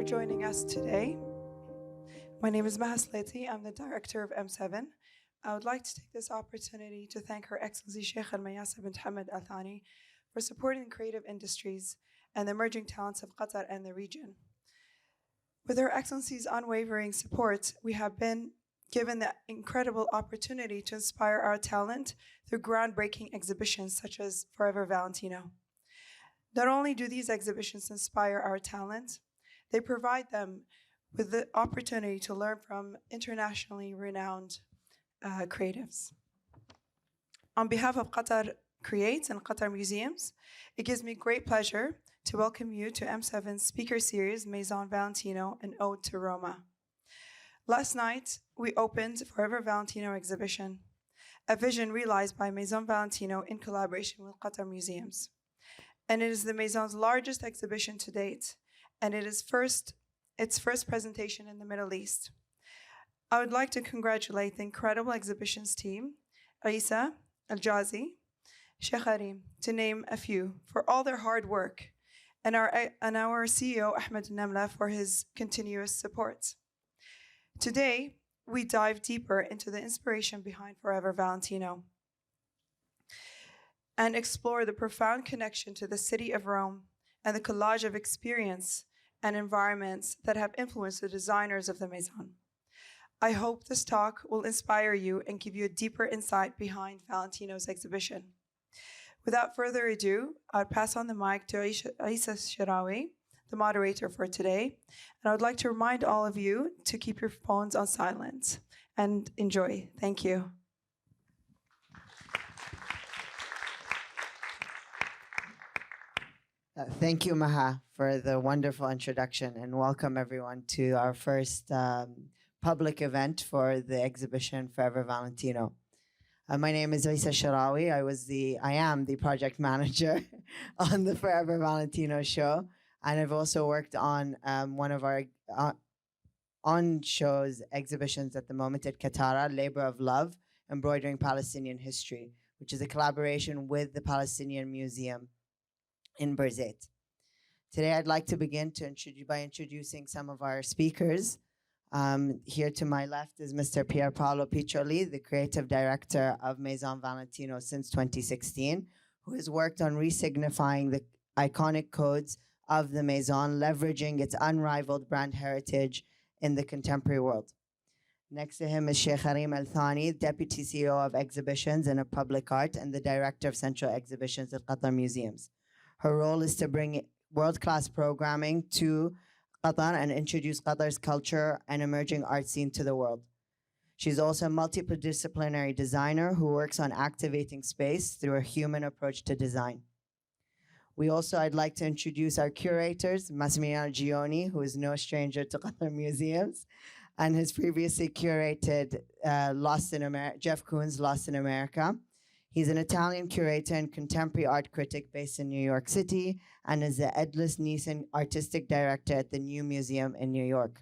joining us today. My name is Maha Slati. I'm the director of M7. I would like to take this opportunity to thank Her Excellency Sheikha bint Hamad Al Thani for supporting creative industries and the emerging talents of Qatar and the region. With Her Excellency's unwavering support, we have been given the incredible opportunity to inspire our talent through groundbreaking exhibitions such as Forever Valentino. Not only do these exhibitions inspire our talent, they provide them with the opportunity to learn from internationally renowned creatives. On behalf of Qatar Creates and Qatar Museums, it gives me great pleasure to welcome you to M7's speaker series, Maison Valentino, an Ode to Roma. Last night, we opened Forever Valentino exhibition, a vision realized by Maison Valentino in collaboration with Qatar Museums. And it is the Maison's largest exhibition to date, and it is its first presentation in the Middle East. I would like to congratulate the incredible exhibitions team, Issa Al Shirawi, Sheikha, Reem, to name a few, for all their hard work, and our CEO, Ahmed Namla, for his continuous support. Today, we dive deeper into the inspiration behind Forever Valentino and explore the profound connection to the city of Rome and the collage of experience and environments that have influenced the designers of the Maison. I hope this talk will inspire you and give you a deeper insight behind Valentino's exhibition. Without further ado, I'll pass on the mic to Issa Al Shirawi, the moderator for today. And I would like to remind all of you to keep your phones on silent and enjoy. Thank you. Thank you, Maha, for the wonderful introduction, and welcome everyone to our first public event for the exhibition Forever Valentino. My name is Issa Al Shirawi. I am the project manager on the Forever Valentino show, and I've also worked on one of our on-shows exhibitions at the moment at Katara, Labor of Love, Embroidering Palestinian History, which is a collaboration with the Palestinian Museum in Birzeit. Today, I'd like to begin by introducing some of our speakers. Here to my left is Mr. Pierpaolo Piccioli, the creative director of Maison Valentino since 2016, who has worked on resignifying the iconic codes of the Maison, leveraging its unrivaled brand heritage in the contemporary world. Next to him is Sheikha Reem Thani, Deputy CEO of Exhibitions and of Public Art and the Director of Central Exhibitions at Qatar Museums. Her role is to bring world-class programming to Qatar and introduce Qatar's culture and emerging art scene to the world. She's also a multidisciplinary designer who works on activating space through a human approach to design. I'd like to introduce our curators, Massimiliano Gioni, who is no stranger to Qatar Museums, and has previously curated Jeff Koons' Lost in America. He's an Italian curator and contemporary art critic based in New York City and is the Edlis Neeson Artistic Director at the New Museum in New York.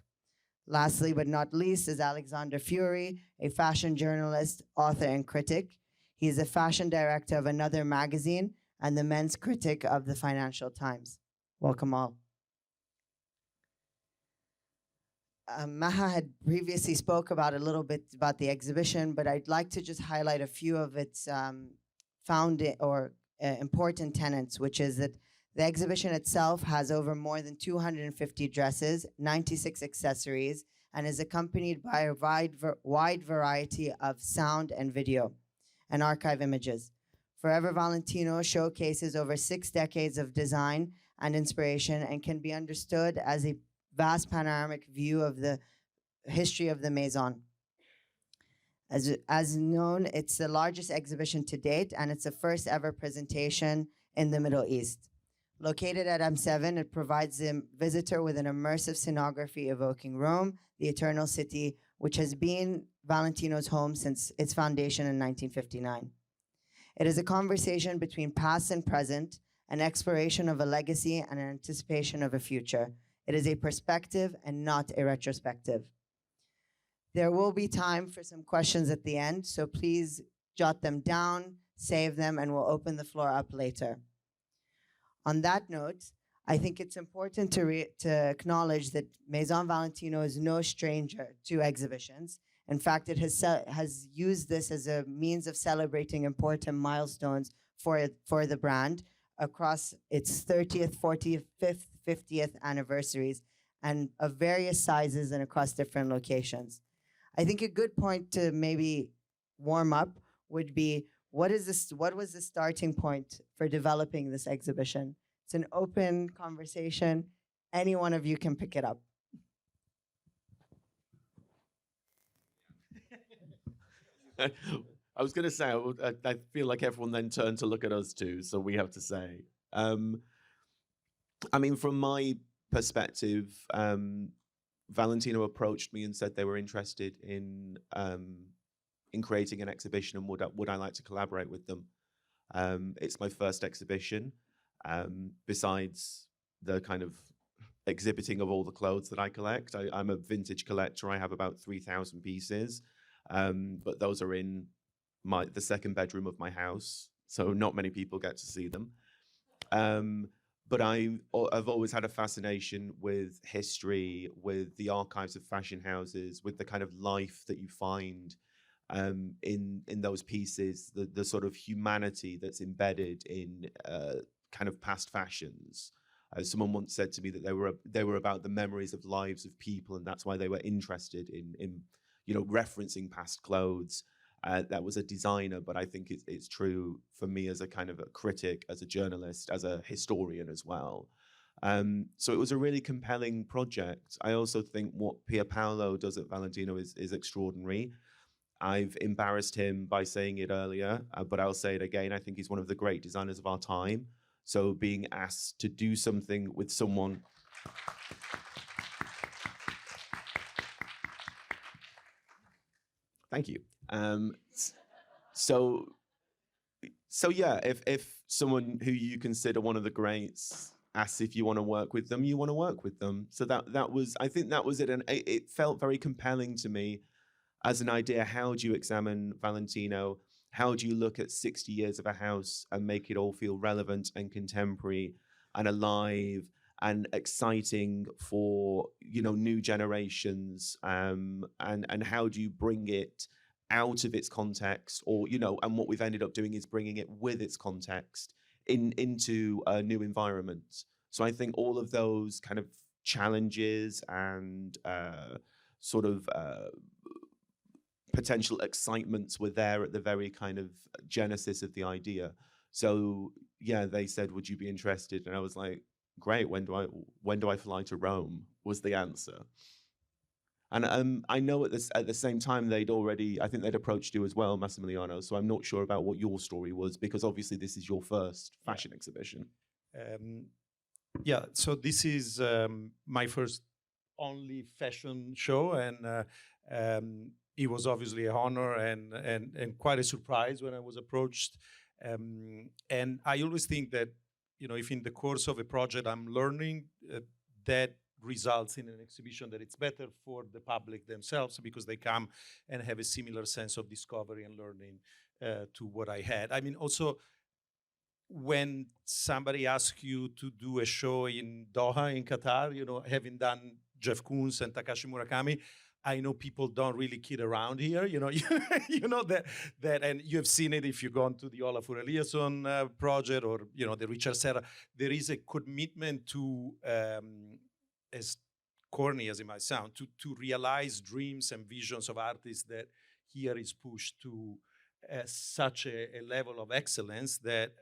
Lastly, but not least, is Alexander Fieuri, a fashion journalist, author, and critic. He is a fashion director of Another Magazine and the men's critic of the Financial Times. Welcome all. Maha had previously spoke about a little bit about the exhibition, but I'd like to just highlight a few of its important tenets, which is that the exhibition itself has over more than 250 dresses, 96 accessories, and is accompanied by a wide variety of sound and video and archive images. Forever Valentino showcases over 6 decades of design and inspiration and can be understood as a vast panoramic view of the history of the Maison. As known, it's the largest exhibition to date, and it's the first ever presentation in the Middle East. Located at M7, it provides the visitor with an immersive scenography evoking Rome, the Eternal City, which has been Valentino's home since its foundation in 1959. It is a conversation between past and present, an exploration of a legacy and an anticipation of a future. It is a perspective and not a retrospective. There will be time for some questions at the end, so please jot them down, save them, and we'll open the floor up later. On that note, I think it's important to acknowledge that Maison Valentino is no stranger to exhibitions. In fact, it has used this as a means of celebrating important milestones for the brand across its 30th, 45th, 50th anniversaries, and of various sizes and across different locations. I think a good point to maybe warm up would be, what was the starting point for developing this exhibition? It's an open conversation. Any one of you can pick it up. I was going to say, I feel like everyone then turned to look at us too, so we have to say. I mean, from my perspective, Valentino approached me and said they were interested in creating an exhibition, and would I like to collaborate with them? It's my first exhibition, besides the kind of exhibiting of all the clothes that I collect. I'm a vintage collector. I have about 3,000 pieces, but those are in the second bedroom of my house, so not many people get to see them. But I've always had a fascination with history, with the archives of fashion houses, with the kind of life that you find in those pieces, the sort of humanity that's embedded in kind of past fashions. Someone once said to me that they were about the memories of lives of people, and that's why they were interested in referencing past clothes. That was a designer, but I think it's true for me as a kind of a critic, as a journalist, as a historian as well. So it was a really compelling project. I also think what Pierpaolo does at Valentino is extraordinary. I've embarrassed him by saying it earlier, but I'll say it again. I think he's one of the great designers of our time. So being asked to do something with someone... Thank you. So yeah, if someone who you consider one of the greats asks if you want to work with them, you want to work with them. So that was, I think that was it. And it felt very compelling to me as an idea. How do you examine Valentino? How do you look at 60 years of a house and make it all feel relevant and contemporary and alive and exciting for new generations? And how do you bring it out of its context, or and what we've ended up doing is bringing it with its context into a new environment. So I think all of those kind of challenges and sort of potential excitements were there at the very kind of genesis of the idea. So yeah, they said, would you be interested? And I was like, great. When do I fly to Rome? Was the answer. And I know at the same time I think they'd approached you as well, Massimiliano. So I'm not sure about what your story was, because obviously this is your first fashion exhibition. Yeah, so this is my first only fashion show, and it was obviously an honor and quite a surprise when I was approached. And I always think that, if in the course of a project I'm learning, that results in an exhibition, that it's better for the public themselves, because they come and have a similar sense of discovery and learning to what I had. I mean, also, when somebody asks you to do a show in Doha, in Qatar, having done Jeff Koons and Takashi Murakami, I know people don't really kid around here, you know that, and you have seen it if you've gone to the Olafur Eliasson project, or the Richard Serra. There is a commitment to, as corny as it might sound, to realize dreams and visions of artists that here is pushed to such a level of excellence that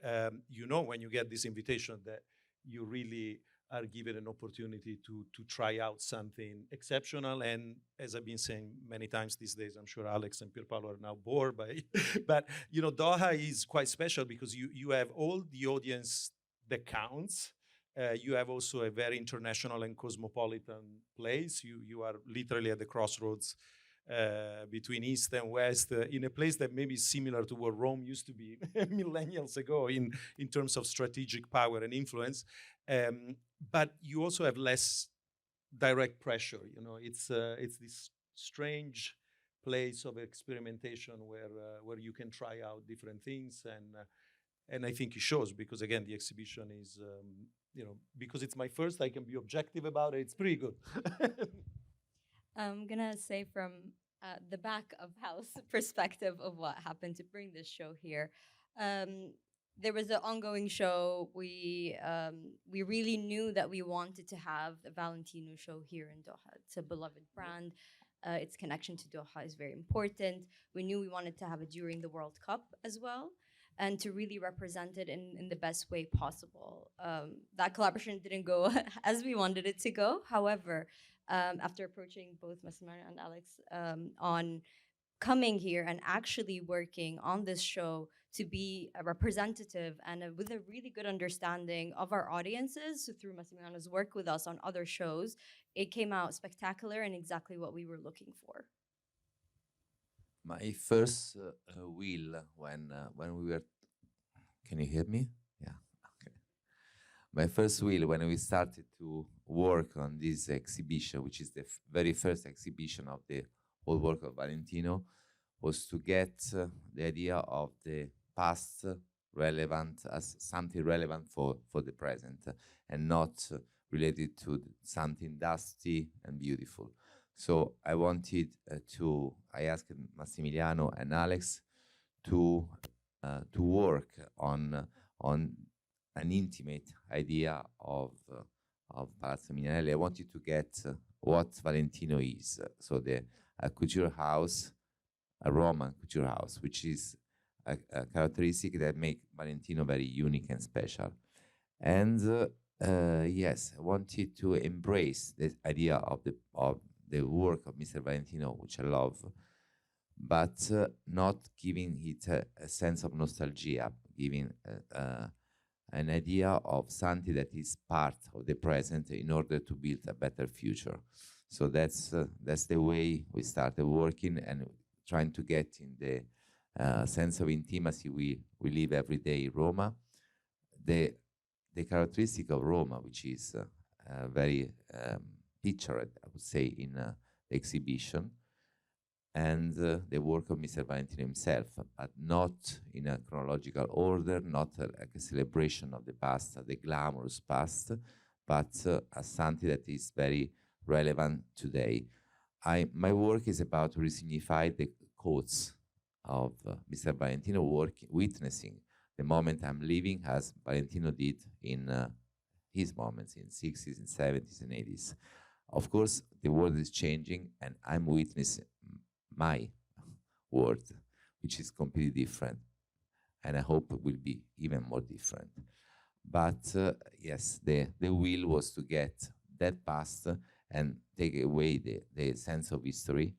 when you get this invitation, that you really are given an opportunity to try out something exceptional. And as I've been saying many times these days, I'm sure Alex and Pierpaolo are now bored by it, but Doha is quite special because you have all the audience that counts. You have also a very international and cosmopolitan place. You are literally at the crossroads between East and West, in a place that maybe is similar to what Rome used to be millennials ago in terms of strategic power and influence. But you also have less direct pressure. It's this strange place of experimentation where you can try out different things, and I think it shows, because again the exhibition is because it's my first, I can be objective about it. It's pretty good. I'm gonna say from the back of house perspective of what happened to bring this show here. There was an ongoing show. We really knew that we wanted to have a Valentino show here in Doha. It's a beloved brand. Its connection to Doha is very important. We knew we wanted to have it during the World Cup as well, and to really represent it in the best way possible. That collaboration didn't go as we wanted it to go. However, after approaching both Massimiliano and Alex on coming here and actually working on this show to be a representative and with a really good understanding of our audiences, so through Massimiliano's work with us on other shows, it came out spectacular and exactly what we were looking for. My first will when we were, can you hear me? Yeah, okay. My first will when we started to work on this exhibition, which is the very first exhibition of the whole work of Valentino, was to get the idea of the past relevant as something relevant for the present and not related to something dusty and beautiful. So I wanted I asked Massimiliano and Alex to work on an intimate idea of Palazzo Mignanelli. I wanted to get what Valentino is. So a couture house, a Roman couture house, which is a characteristic that make Valentino very unique and special. And yes, I wanted to embrace the idea of the work of Mr. Valentino, which I love, but not giving it a sense of nostalgia, giving an idea of something that is part of the present in order to build a better future. So that's the way we started working and trying to get in the sense of intimacy we live every day in Roma. The characteristic of Roma, which is very pictured, I would say, in the exhibition, and the work of Mr. Valentino himself, but not in a chronological order, not like a celebration of the past, the glamorous past, but as something that is very relevant today. My work is about to re-signify the quotes of Mr. Valentino, witnessing the moment I'm living as Valentino did in his moments in 60s and 70s and 80s. Of course, the world is changing and I'm witnessing my world, which is completely different. And I hope it will be even more different. But yes, the will was to get that past and take away the sense of history,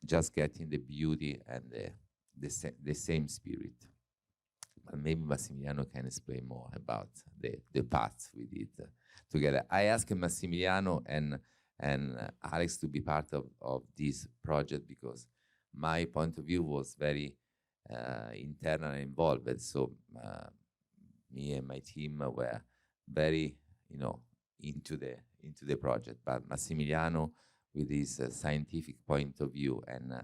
just getting the beauty and the same spirit. But maybe Massimiliano can explain more about the path we did together. I asked Massimiliano and Alex to be part of this project because my point of view was very internal and involved. So me and my team were very, into the project. But Massimiliano, with his scientific point of view, and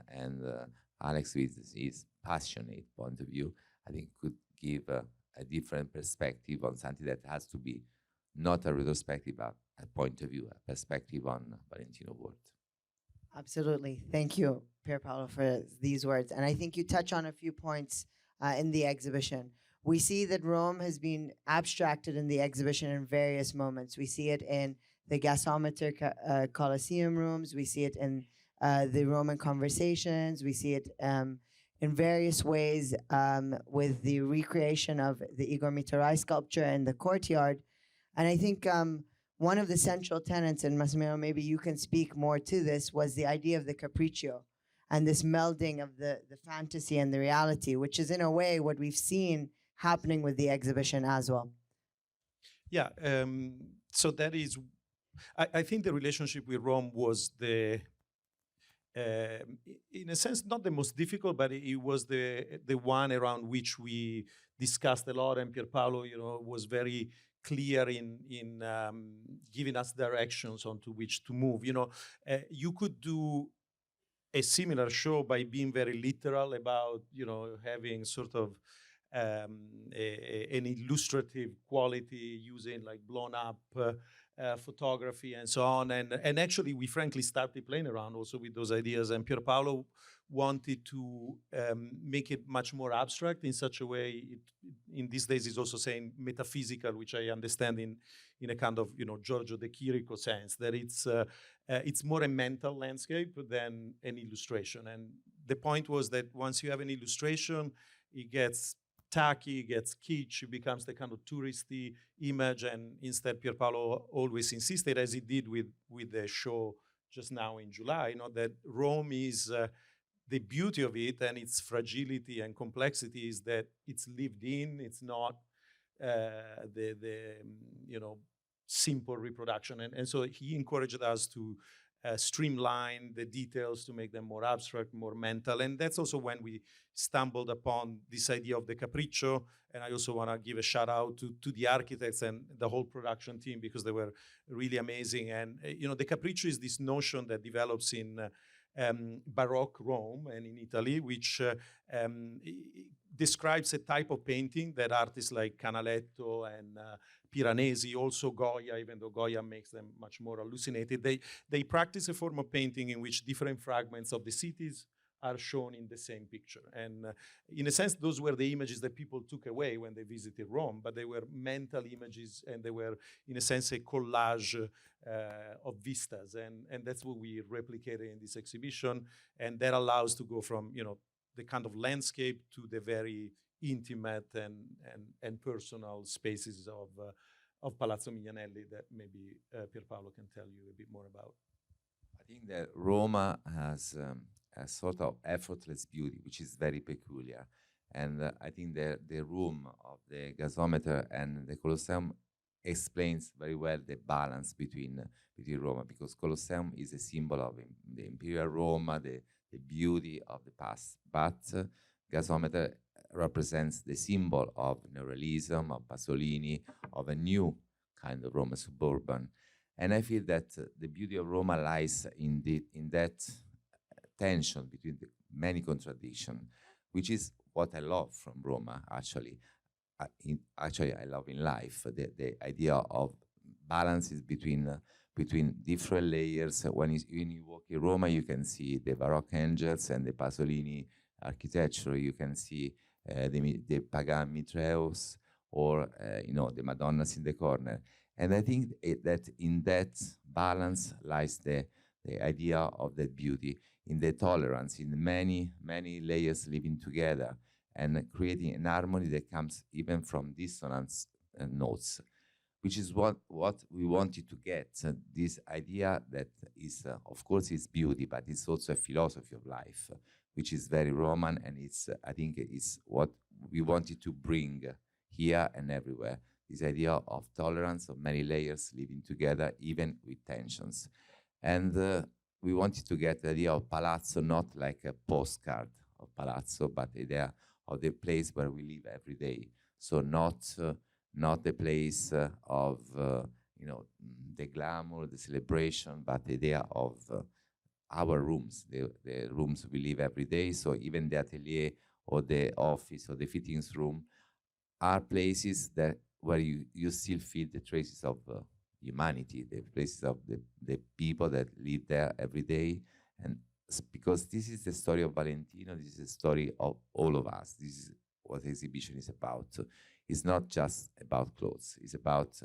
Alex with his passionate point of view, I think could give a different perspective on something that has to be not a retrospective, but a point of view, a perspective on Valentino world. Absolutely. Thank you, Pierpaolo, for these words. And I think you touch on a few points in the exhibition. We see that Rome has been abstracted in the exhibition in various moments. We see it in the gasometer Colosseum rooms. We see it in the Roman conversations. We see it in various ways with the recreation of the Igor Mitarai sculpture in the courtyard. And I think one of the central tenets, and Massimiliano, maybe you can speak more to this, was the idea of the capriccio and this melding of the fantasy and the reality, which is in a way what we've seen happening with the exhibition as well. Yeah, so that is, I think the relationship with Rome was in a sense, not the most difficult, but it was the one around which we discussed a lot, and Pierpaolo, was very clear in giving us directions onto which to move. You could do a similar show by being very literal about, having sort of an illustrative quality using like blown up photography and so on. And actually, we frankly started playing around also with those ideas. And Pierpaolo wanted to make it much more abstract in such a way. In these days, he's also saying metaphysical, which I understand in a kind of Giorgio de Chirico sense, that it's more a mental landscape than an illustration. And the point was that once you have an illustration, it gets tacky, it gets kitsch, it becomes the kind of touristy image. And instead, Pierpaolo always insisted, as he did with the show just now in July, that Rome is the beauty of it and its fragility and complexity is that it's lived in. It's not the simple reproduction. And so he encouraged us to streamline the details to make them more abstract, more mental. And that's also when we stumbled upon this idea of the capriccio. And I also want to give a shout out to the architects and the whole production team, because they were really amazing. And the capriccio is this notion that develops in Baroque Rome and in Italy, which describes a type of painting that artists like Canaletto and Piranesi, also Goya, even though Goya makes them much more hallucinated, they practice a form of painting in which different fragments of the cities are shown in the same picture. And in a sense, those were the images that people took away when they visited Rome, but they were mental images, and they were, in a sense, a collage of vistas. And that's what we replicated in this exhibition. And that allows to go from, the kind of landscape to the very intimate and personal spaces of Palazzo Mignanelli that maybe Pierpaolo can tell you a bit more about. I think that Roma has a sort of effortless beauty, which is very peculiar. And I think the room of the gasometer and the Colosseum explains very well the balance between Roma, because Colosseum is a symbol of the imperial Roma, the beauty of the past. But gasometer represents the symbol of neorealism, of Pasolini, of a new kind of Roma, suburban. And I feel that the beauty of Roma lies in that tension between the many contradictions, which is what I love from Roma, actually. I love in life the idea of balances between different layers. When you walk in Roma, you can see the Baroque angels and the Pasolini architecture. You can see the Pagan Mitreus, or the Madonnas in the corner. And I think that in that balance lies the idea of that beauty, in the tolerance, in many layers living together and creating an harmony that comes even from dissonance notes, which is what we wanted to get. This idea that is, of course, is beauty, but it's also a philosophy of life, which is very Roman, and I think it's what we wanted to bring here and everywhere. This idea of tolerance, of many layers living together, even with tensions. And we wanted to get the idea of Palazzo not like a postcard of Palazzo, but the idea of the place where we live every day. So not the place of the glamour, the celebration, but the idea of our rooms, the rooms we live every day. So even the atelier or the office or the fittings room are places where you still feel the traces of humanity, the places of the people that live there every day. And because this is the story of Valentino, this is the story of all of us. This is what the exhibition is about. It's not just about clothes. It's about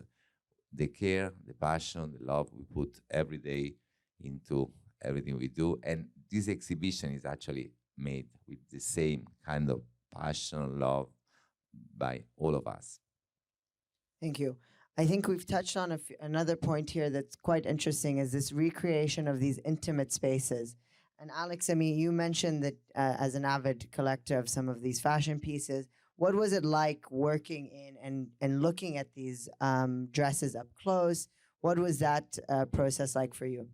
the care, the passion, the love we put every day into everything we do. And this exhibition is actually made with the same kind of passion, love by all of us. Thank you. I think we've touched on another point here that's quite interesting, is this recreation of these intimate spaces. And Alex, you mentioned that as an avid collector of some of these fashion pieces, what was it like working in and looking at these dresses up close? What was that process like for you?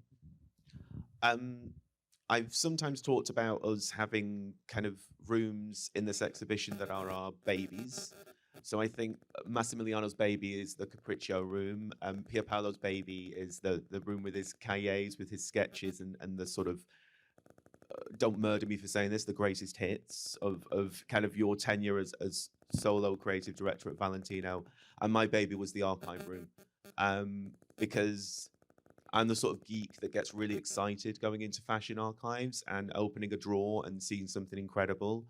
I've sometimes talked about us having kind of rooms in this exhibition that are our babies. So I think Massimiliano's baby is the Capriccio room. Pierpaolo's baby is the room with his cahiers, with his sketches and the sort of don't murder me for saying this, the greatest hits of kind of your tenure as solo creative director at Valentino. And my baby was the archive room, because I'm the sort of geek that gets really excited going into fashion archives and opening a drawer and seeing something incredible.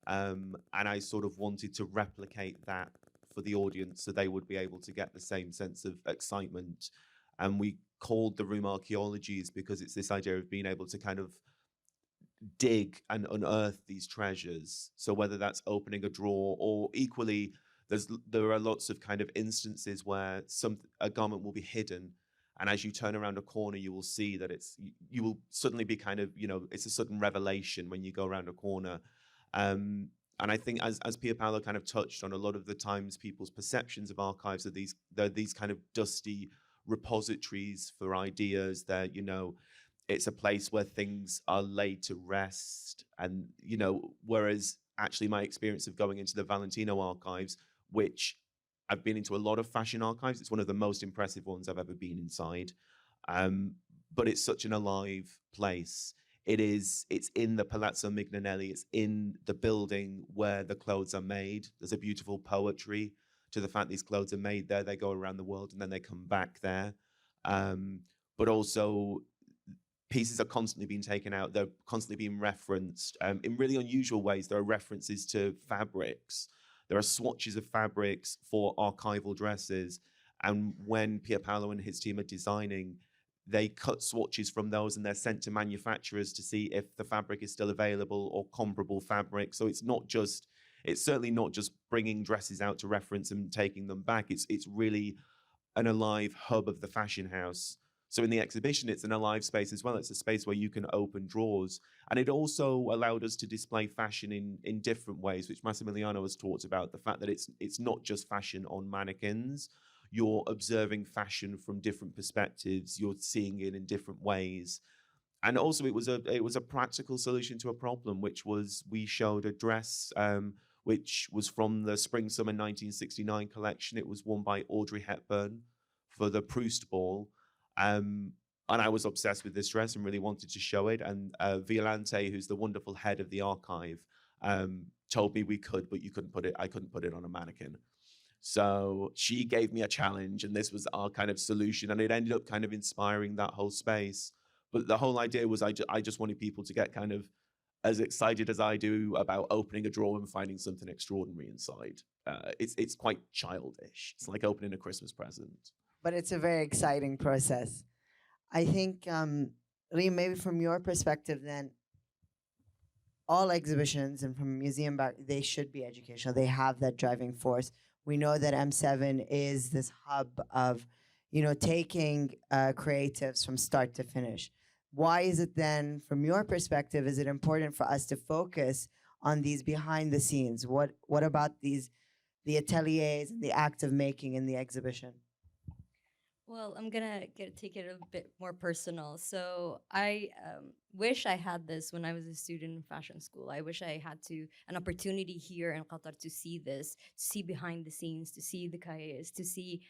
And I sort of wanted to replicate that for the audience so they would be able to get the same sense of excitement. And we called the room archaeologies because it's this idea of being able to kind of dig and unearth these treasures. So whether that's opening a drawer, or equally, there are lots of kind of instances where a garment will be hidden, and as you turn around a corner, you will see that you will suddenly be kind of, it's a sudden revelation when you go around a corner. And I think as Pierpaolo kind of touched on, a lot of the times people's perceptions of archives are these kind of dusty repositories for ideas that, it's a place where things are laid to rest. And, whereas actually my experience of going into the Valentino archives, which I've been into a lot of fashion archives, it's one of the most impressive ones I've ever been inside. But it's such an alive place. It's in the Palazzo Mignonelli, it's in the building where the clothes are made. There's a beautiful poetry to the fact these clothes are made there. They go around the world and then they come back there. But also, pieces are constantly being taken out. They're constantly being referenced in really unusual ways. There are references to fabrics. There are swatches of fabrics for archival dresses. And when Pierpaolo and his team are designing, they cut swatches from those and they're sent to manufacturers to see if the fabric is still available or comparable fabric. So it's certainly not just bringing dresses out to reference and taking them back. It's really an alive hub of the fashion house. So in the exhibition, it's an alive space as well. It's a space where you can open drawers. And it also allowed us to display fashion in different ways, which Massimiliano has talked about, the fact that it's not just fashion on mannequins. You're observing fashion from different perspectives. You're seeing it in different ways. And also it was a practical solution to a problem, which was we showed a dress which was from the Spring-Summer 1969 collection. It was worn by Audrey Hepburn for the Proust Ball. And I was obsessed with this dress and really wanted to show it. And Violante, who's the wonderful head of the archive, told me we could, but I couldn't put it on a mannequin. So she gave me a challenge, and this was our kind of solution. And it ended up kind of inspiring that whole space. But the whole idea was I just wanted people to get kind of as excited as I do about opening a drawer and finding something extraordinary inside. It's quite childish. It's like opening a Christmas present. But it's a very exciting process. I think, Reem, maybe from your perspective then, all exhibitions and from a museum back, they should be educational. They have that driving force. We know that M7 is this hub of, taking creatives from start to finish. Why is it then, from your perspective, is it important for us to focus on these behind the scenes? What about the ateliers and the act of making in the exhibition? Well, I'm gonna take it a bit more personal. So I wish I had this when I was a student in fashion school. I wish I had an opportunity here in Qatar to see this, to see behind the scenes, to see the cahiers, to see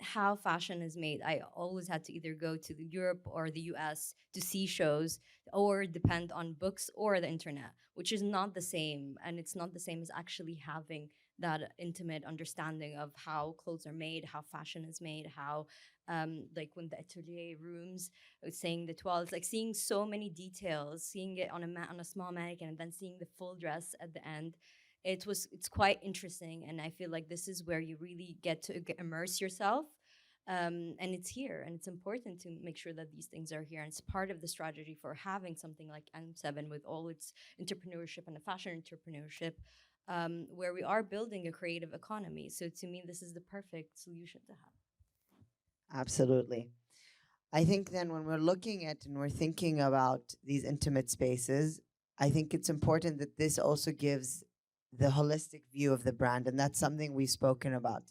how fashion is made. I always had to either go to Europe or the US to see shows, or depend on books or the internet, which is not the same. And it's not the same as actually having that intimate understanding of how clothes are made, how fashion is made, how like when the atelier rooms, saying the toiles, like seeing so many details, seeing it on a small mannequin and then seeing the full dress at the end. It's quite interesting, and I feel like this is where you really get to immerse yourself. And it's here, and it's important to make sure that these things are here. And it's part of the strategy for having something like M7 with all its entrepreneurship and the fashion entrepreneurship, where we are building a creative economy. So to me, this is the perfect solution to have. Absolutely. I think then when we're looking at and we're thinking about these intimate spaces, I think it's important that this also gives the holistic view of the brand, and that's something we've spoken about.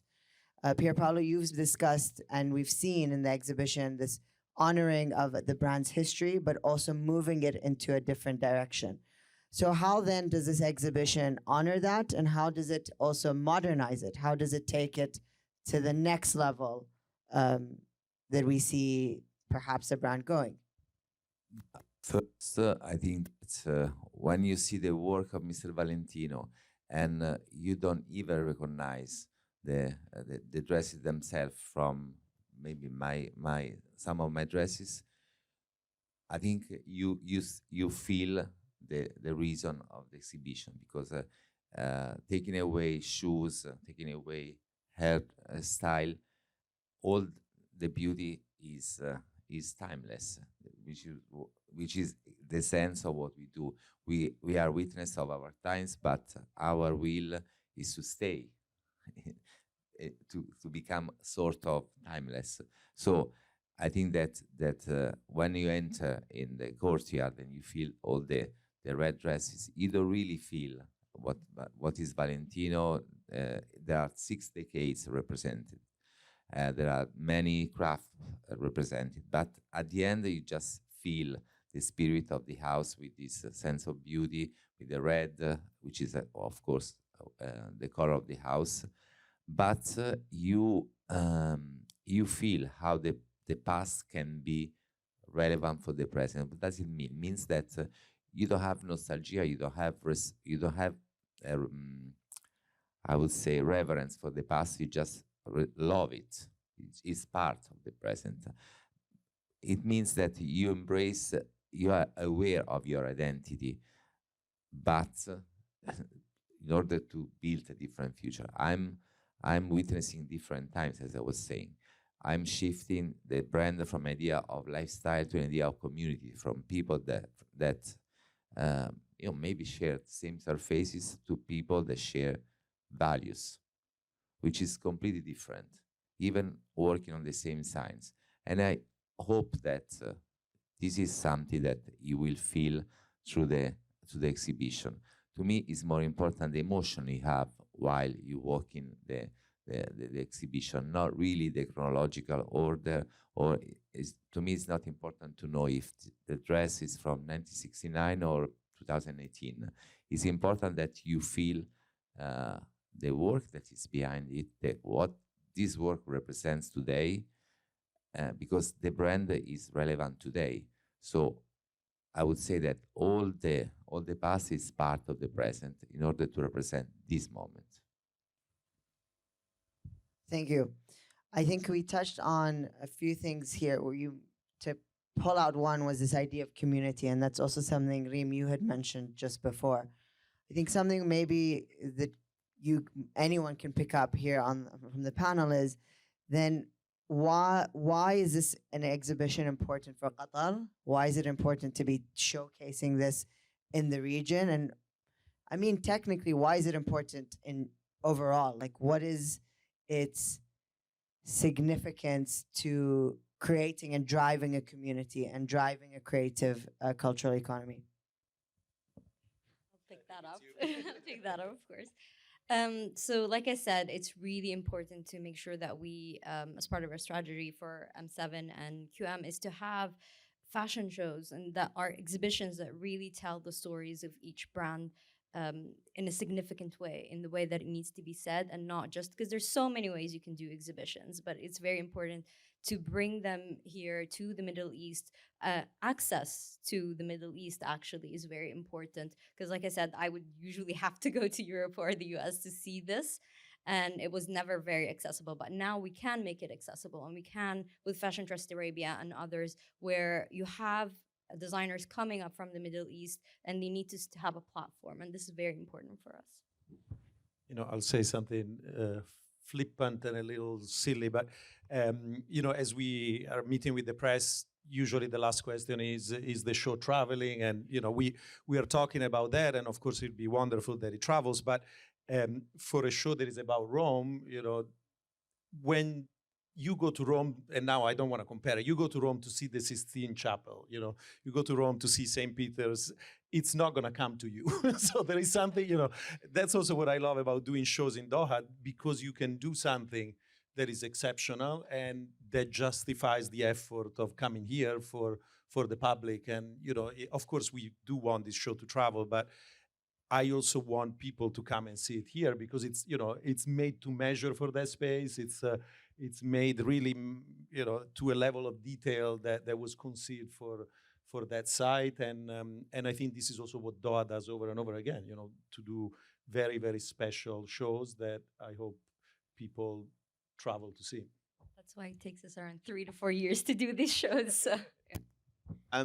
Pierpaolo, you've discussed and we've seen in the exhibition this honoring of the brand's history, but also moving it into a different direction. So how then does this exhibition honor that, and how does it also modernize it? How does it take it to the next level that we see perhaps the brand going? First, I think it's, when you see the work of Mr. Valentino and you don't even recognize the dresses themselves from maybe some of my dresses, I think you feel the reason of the exhibition, because taking away shoes, taking away hair style, all the beauty is timeless, which is the sense of what we do. We are witness of our times, but our will is to stay, to become sort of timeless. So I think that when you enter in the courtyard and you feel all the red dresses, you don't really feel what is Valentino. There are 6 decades represented. There are many crafts represented, but at the end you just feel the spirit of the house with this sense of beauty, with the red, which is of course the color of the house. But you feel how the past can be relevant for the present. What does it mean? It means that you don't have nostalgia, you don't have I would say reverence for the past. You just love it. It's part of the present. It means that you embrace, you are aware of your identity, but in order to build a different future, I'm witnessing different times, as I was saying. I'm shifting the brand from idea of lifestyle to an idea of community, from people that maybe share the same surfaces to people that share values, which is completely different, even working on the same signs. And I hope that this is something that you will feel through the exhibition. To me, it's more important the emotion you have while you walk in the exhibition, not really the chronological order. To me, it's not important to know if the dress is from 1969 or 2018. It's important that you feel the work that is behind it, what this work represents today, because the brand is relevant today. So I would say that all the past is part of the present in order to represent this moment. Thank you. I think we touched on a few things here where to pull out one was this idea of community, and that's also something, Reem, you had mentioned just before. I think something maybe that anyone can pick up here from the panel is, then why is this an exhibition important for Qatar? Why is it important to be showcasing this in the region? And I mean, technically, why is it important in overall? Like, what is its significance to creating and driving a community and driving a creative cultural economy? I'll pick that up. I'll pick that up, of course. So like I said, it's really important to make sure that we, as part of our strategy for M7 and QM, is to have fashion shows and that are exhibitions that really tell the stories of each brand in a significant way, in the way that it needs to be said, and not just because there's so many ways you can do exhibitions, but it's very important to bring them here to the Middle East. Access to the Middle East actually is very important, because like I said, I would usually have to go to Europe or the US to see this, and it was never very accessible. But now we can make it accessible, and we can with Fashion Trust Arabia and others, where you have designers coming up from the Middle East and they need to have a platform, and this is very important for us. I'll say something flippant and a little silly, but as we are meeting with the press, usually the last question is the show traveling? And we are talking about that, and of course it'd be wonderful that it travels, but for a show that is about Rome, when you go to Rome, and now I don't want to compare it, you go to Rome to see the Sistine Chapel, you go to Rome to see St. Peter's, it's not going to come to you. So there is something, that's also what I love about doing shows in Doha, because you can do something that is exceptional and that justifies the effort of coming here for the public. And, of course, we do want this show to travel, but I also want people to come and see it here, because it's, it's made to measure for that space. It's made really, to a level of detail that was conceived for for that site, and I think this is also what Doha does over and over again. You know, to do very, very special shows that I hope people travel to see. That's why it takes us around 3 to 4 years to do these shows. So, yeah.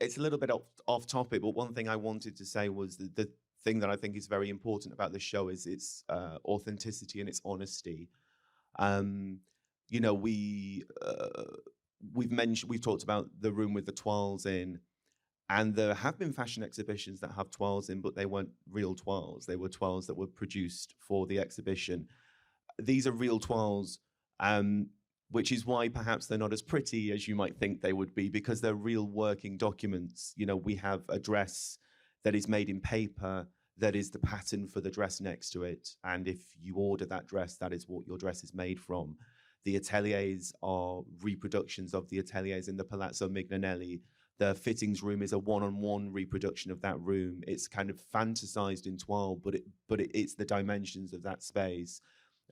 It's a little bit off topic, but one thing I wanted to say was that the thing that I think is very important about the show is its authenticity and its honesty. You know, we've talked about the room with the toiles in, and there have been fashion exhibitions that have toiles in, but they weren't real toiles. They were toiles that were produced for the exhibition. These are real toiles, which is why perhaps they're not as pretty as you might think they would be, because they're real working documents. You know, we have a dress that is made in paper that is the pattern for the dress next to it. And if you order that dress, that is what your dress is made from. The ateliers are reproductions of the ateliers in the Palazzo Mignonelli. The fittings room is a one-on-one reproduction of that room. It's kind of fantasized in toile, but it's the dimensions of that space.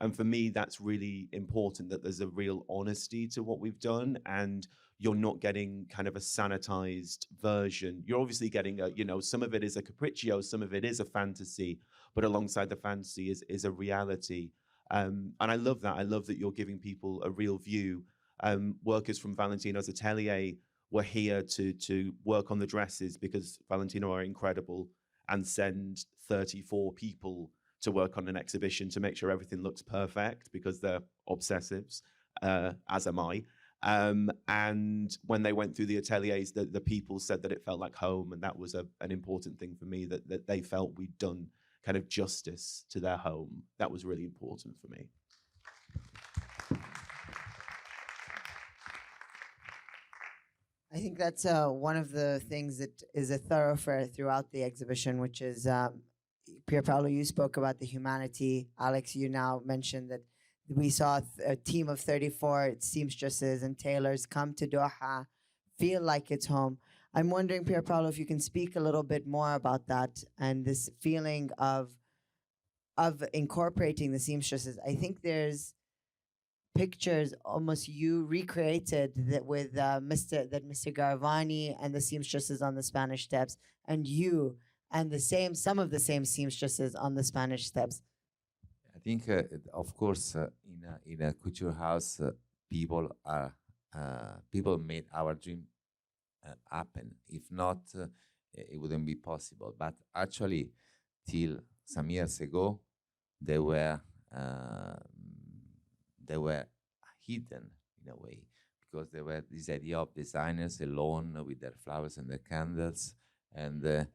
And for me, that's really important, that there's a real honesty to what we've done, and you're not getting kind of a sanitized version. You're obviously getting a, you know, some of it is a capriccio, some of it is a fantasy, but alongside the fantasy is a reality. And I love that. I love that you're giving people a real view. Workers from Valentino's atelier were here to work on the dresses because Valentino are incredible, and send 34 people to work on an exhibition to make sure everything looks perfect because they're obsessives, as am I. And when they went through the ateliers, the people said that it felt like home, and that was an important thing for me, that they felt we'd done kind of justice to their home. That was really important for me. I think that's one of the things that is a thoroughfare throughout the exhibition, which is Pierpaolo, you spoke about the humanity. Alex, you now mentioned that we saw a team of 34 seamstresses and tailors come to Doha, feel like it's home. I'm wondering, Pierpaolo, if you can speak a little bit more about that and this feeling of incorporating the seamstresses. I think there's pictures almost you recreated that with Mr. Garavani and the seamstresses on the Spanish Steps, and you and some of the same seamstresses on the Spanish Steps. I think, of course, in a couture house, people made our dream happen. If not, it wouldn't be possible. But actually, till some years ago, they were hidden in a way, because there were this idea of designers alone with their flowers and their candles, and their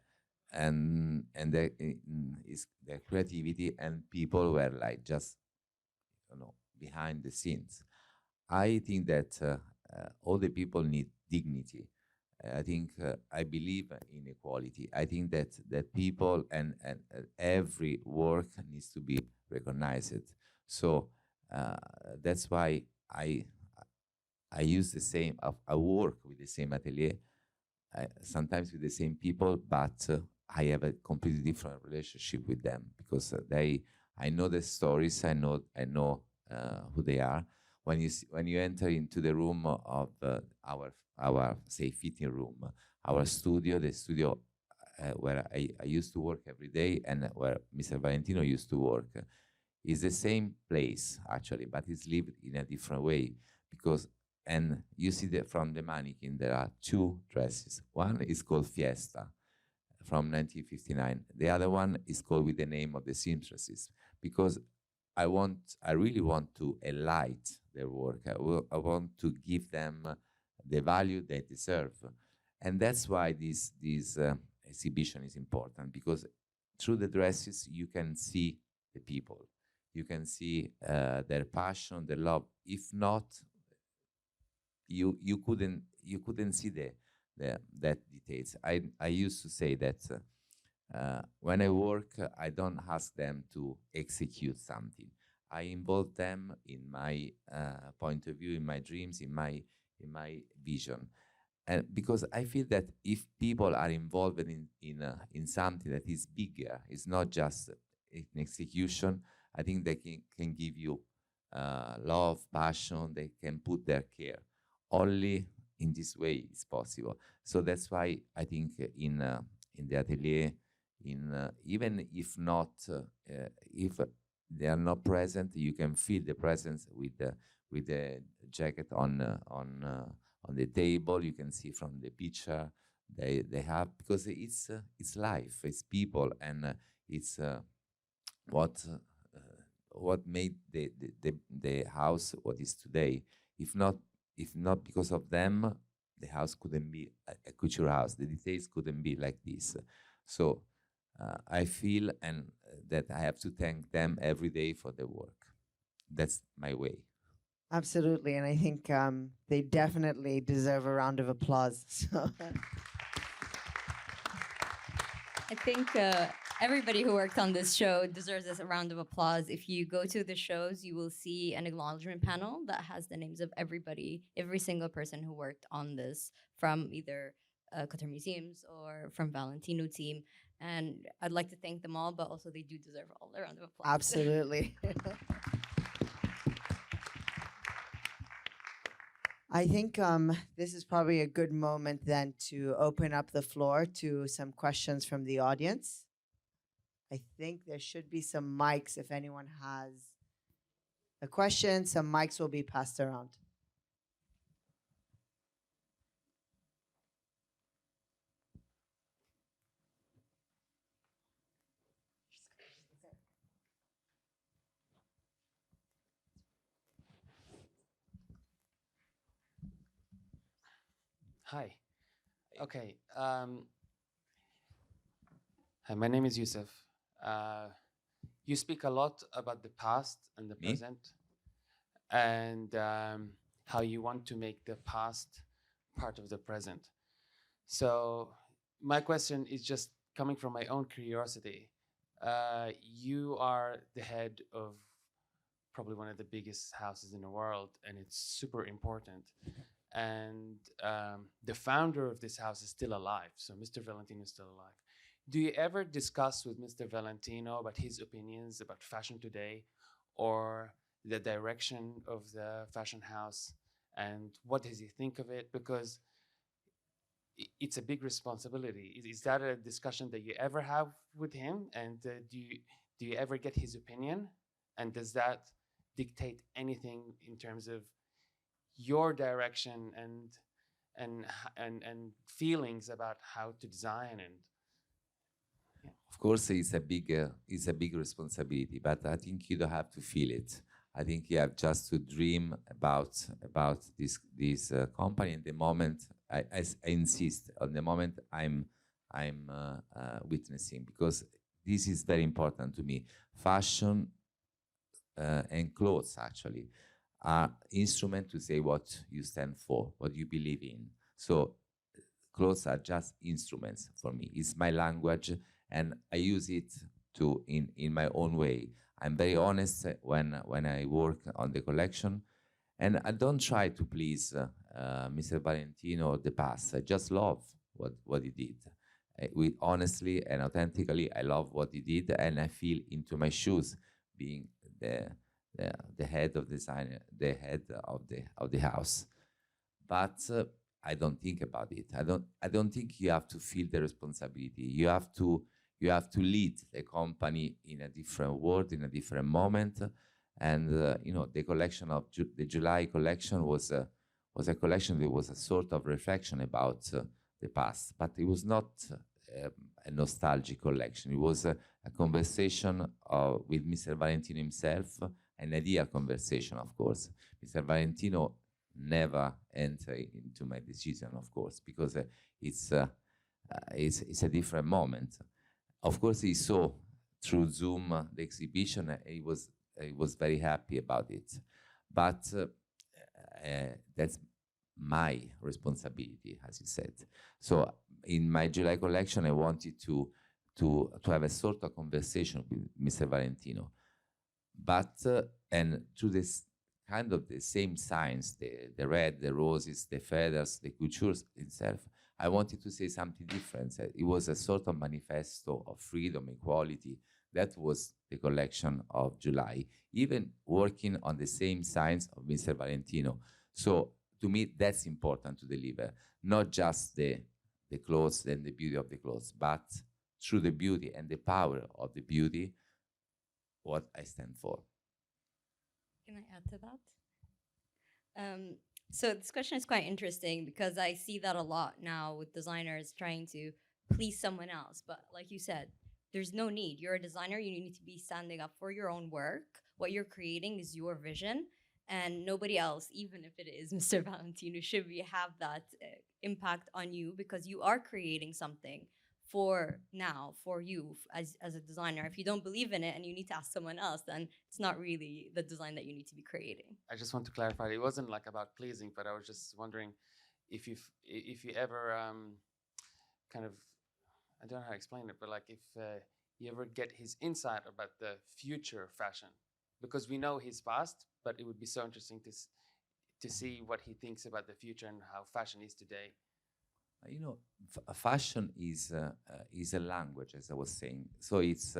creativity, and people were like just, behind the scenes. I think that all the people need dignity. I believe in equality. I think that people and every work needs to be recognized. So that's why I use the same. I work with the same atelier, sometimes with the same people, but I have a completely different relationship with them, because I know the stories. I know who they are. When you enter into the room of our say fitting room, our studio, the studio where I used to work every day, and where Mr. Valentino used to work, is the same place actually, but it's lived in a different way, and you see that from the mannequin there are two dresses. One is called Fiesta from 1959. The other one is called with the name of the seamstresses, because I really want to enlighten their work. I want to give them the value they deserve. And that's why this exhibition is important, because through the dresses you can see the people. You can see their passion, their love. If not, you couldn't see that details. I used to say that when I work, I don't ask them to execute something. I involve them in my point of view, in my dreams, in my vision, and because I feel that if people are involved in something that is bigger, it's not just an execution. I think they can give you love, passion. They can put their care. Only in this way it's possible. So that's why I think in the atelier, even if not if they are not present, you can feel the presence with the jacket on the table. You can see from the picture they have, because it's life, it's people, and it's what made the house what is today. If not because of them, the house couldn't be a couture house. The details couldn't be like this. So I feel that I have to thank them every day for their work. That's my way. Absolutely, and I think they definitely deserve a round of applause. So. I think everybody who worked on this show deserves a round of applause. If you go to the shows, you will see an acknowledgement panel that has the names of everybody, every single person who worked on this, from either Qatar Museums or from Valentino team. And I'd like to thank them all, but also they do deserve all a round of applause. Absolutely. I think this is probably a good moment then to open up the floor to some questions from the audience. I think there should be some mics if anyone has a question. Some mics will be passed around. Hi. Okay. Hi, my name is Yusuf. You speak a lot about the past and the present, and how you want to make the past part of the present. So my question is just coming from my own curiosity. You are the head of probably one of the biggest houses in the world, and it's super important. And the founder of this house is still alive, so Mr. Valentino is still alive. Do you ever discuss with Mr. Valentino about his opinions about fashion today, or the direction of the fashion house, and what does he think of it? Because it's a big responsibility. Is that a discussion that you ever have with him? And do you ever get his opinion? And does that dictate anything in terms of your direction and feelings about how to design? And of course, it's a big responsibility, but I think you don't have to feel it. I think you have just to dream about this company. And the moment I insist on the moment I'm witnessing, because this is very important to me. Fashion and clothes actually are instrument to say what you stand for, what you believe in. So clothes are just instruments for me. It's my language, and I use it in my own way. I'm very honest when I work on the collection, and I don't try to please Mr. Valentino or the past. I just love what he did. With honestly and authentically, I love what he did, and I feel into my shoes, being the head of designer, the head of the house. But I don't think about it. I don't think you have to feel the responsibility. You have to lead the company in a different world, in a different moment. And the collection of the July collection was a collection that was a sort of reflection about the past, but it was not a nostalgic collection. It was a conversation with Mr. Valentino himself, an ideal conversation, of course. Mr. Valentino never entered into my decision, of course, because it's a different moment. Of course, he saw through Zoom the exhibition, and he was very happy about it. But that's my responsibility, as you said. So in my July collection, I wanted to have a sort of conversation with Mr. Valentino. But and through this kind of the same signs, the red, the roses, the feathers, the coutures itself, I wanted to say something different. It was a sort of manifesto of freedom, equality. That was the collection of July, even working on the same signs of Mr. Valentino. So to me, that's important to deliver. Not just the clothes and the beauty of the clothes, but through the beauty and the power of the beauty, what I stand for. Can I add to that? So this question is quite interesting because I see that a lot now with designers trying to please someone else. But like you said, there's no need. You're a designer. You need to be standing up for your own work. What you're creating is your vision, and nobody else, even if it is Mr. Valentino, should have that impact on you because you are creating something for now, for you as a designer. If you don't believe in it and you need to ask someone else, then it's not really the design that you need to be creating. I just want to clarify. It wasn't like about pleasing, but I was just wondering if you ever kind of, I don't know how to explain it, but like if you ever get his insight about the future fashion, because we know his past, but it would be so interesting to see what he thinks about the future and how fashion is today. You know, fashion is a language, as I was saying. So it's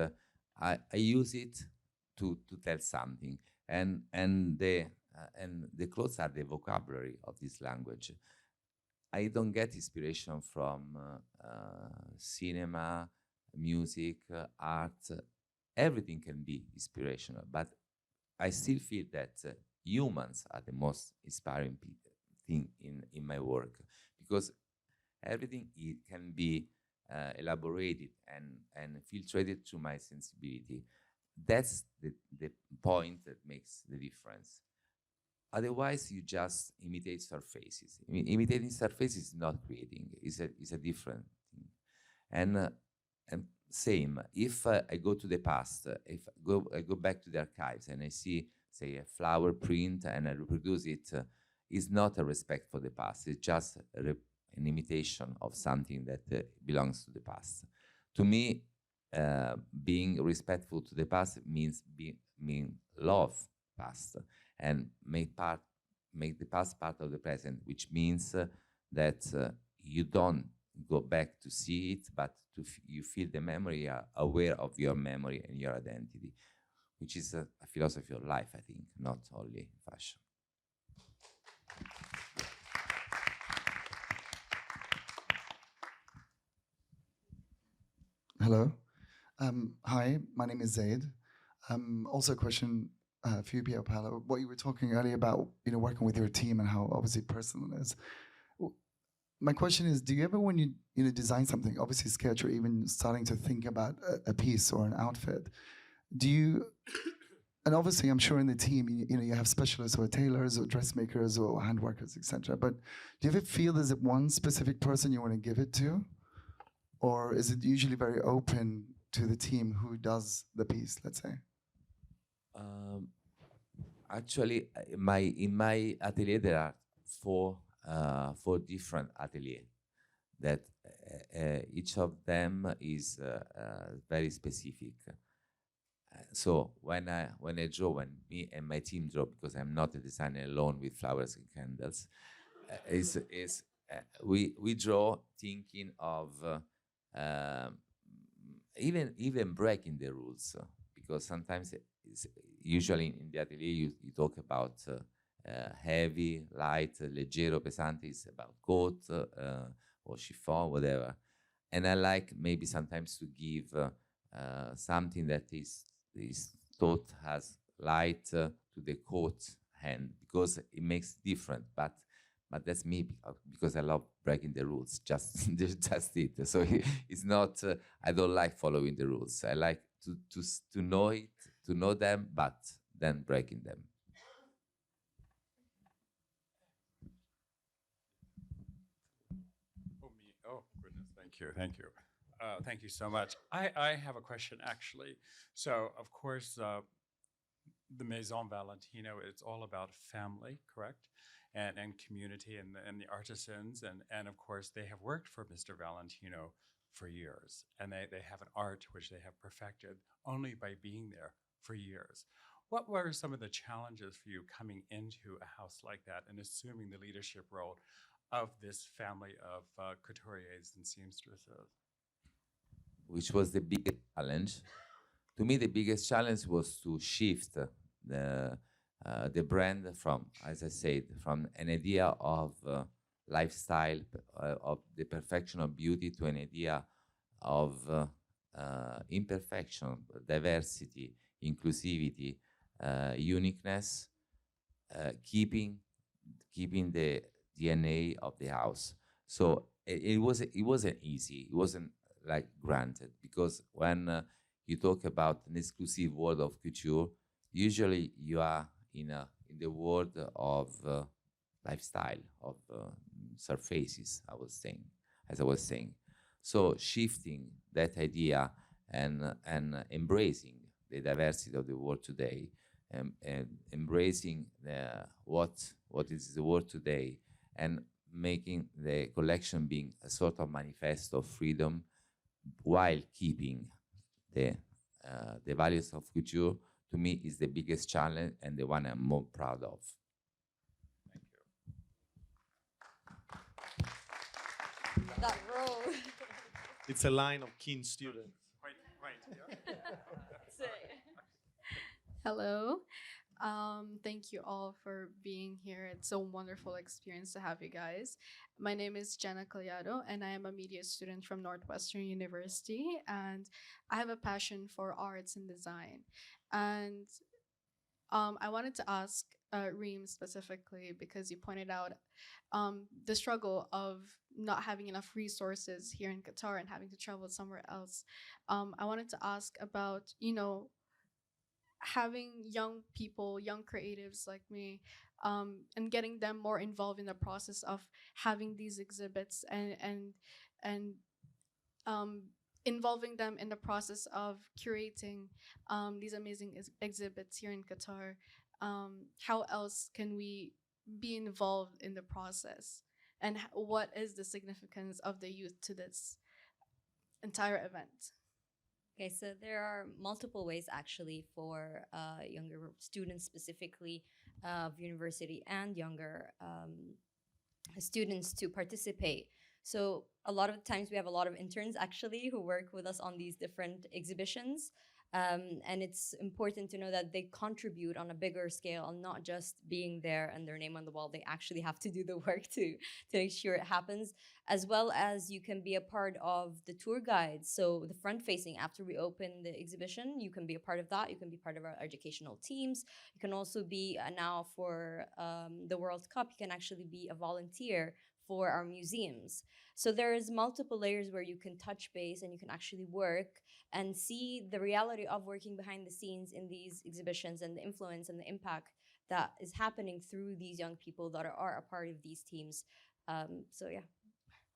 I use it to tell something, and the clothes are the vocabulary of this language. I don't get inspiration from cinema, music, art. Everything can be inspirational, but I still feel that humans are the most inspiring thing in my work, because everything can be elaborated and filtered through my sensibility. That's the point that makes the difference. Otherwise, you just imitate surfaces. Imitating surfaces is not creating. It's a different thing. And same, if I go to the past, if I go back to the archives and I see, say, a flower print and I reproduce it, it's not a respect for the past. It's just an imitation of something that belongs to the past. To me, being respectful to the past means love past and make the past part of the present, which means that you don't go back to see it, but you feel the memory, are aware of your memory and your identity, which is a philosophy of life, I think, not only fashion. Hello. Hi, my name is Zaid. Also a question for you, Pierpaolo. What you were talking earlier about, working with your team and how obviously personal it is. My question is, do you ever, when you design something, obviously sketch or even starting to think about a piece or an outfit, do you, and obviously I'm sure in the team, you have specialists or tailors or dressmakers or handworkers, etc. But do you ever feel there's one specific person you want to give it to? Or is it usually very open to the team who does the piece, let's say? Actually, in my atelier, there are four different ateliers that each of them is very specific. So when me and my team draw, because I'm not a designer alone with flowers and candles, we draw thinking of even breaking the rules, because sometimes usually in the atelier you talk about heavy, light, leggero, pesante is about coat or chiffon, whatever. And I like maybe sometimes to give something that is thought as light to the coat hand, because it makes different. But that's me, because I love breaking the rules. Just it. So it's not. I don't like following the rules. I like to know it, to know them, but then breaking them. Oh, me. Oh, goodness. Thank you. Thank you. Thank you so much. I have a question, actually. So, of course, the Maison Valentino, it's all about family, correct? And community and the artisans. And of course, they have worked for Mr. Valentino for years. And they have an art which they have perfected only by being there for years. What were some of the challenges for you coming into a house like that and assuming the leadership role of this family of couturiers and seamstresses? Which was the biggest challenge. To me, the biggest challenge was to shift the brand from, as I said, from an idea of lifestyle, of the perfection of beauty, to an idea of imperfection, diversity, inclusivity, uniqueness, keeping the DNA of the house. So it wasn't easy. It wasn't like granted, because when you talk about an exclusive world of couture, usually you are in the world of lifestyle, of surfaces. As I was saying. So shifting that idea and embracing the diversity of the world today, and embracing what is the world today, and making the collection being a sort of manifesto of freedom, while keeping the values of couture, to me is the biggest challenge and the one I'm more proud of. Thank you. That row. It's a line of keen students. Hello. Thank you all for being here. It's a wonderful experience to have you guys. My name is Jenna Collado, and I am a media student from Northwestern University, and I have a passion for arts and design. And I wanted to ask Reem specifically, because you pointed out the struggle of not having enough resources here in Qatar and having to travel somewhere else. I wanted to ask about, having young people, young creatives like me, and getting them more involved in the process of having these exhibits, and involving them in the process of curating these amazing exhibits here in Qatar. How else can we be involved in the process? And what is the significance of the youth to this entire event? Okay, so there are multiple ways actually for younger students, specifically of university and younger students, to participate. So a lot of times we have a lot of interns actually who work with us on these different exhibitions. And it's important to know that they contribute on a bigger scale, and not just being there and their name on the wall. They actually have to do the work to make sure it happens, as well as you can be a part of the tour guides. So the front facing, after we open the exhibition, you can be a part of that. You can be part of our educational teams. You can also be now for the World Cup, you can actually be a volunteer for our museums. So there is multiple layers where you can touch base and you can actually work and see the reality of working behind the scenes in these exhibitions, and the influence and the impact that is happening through these young people that are a part of these teams. So yeah.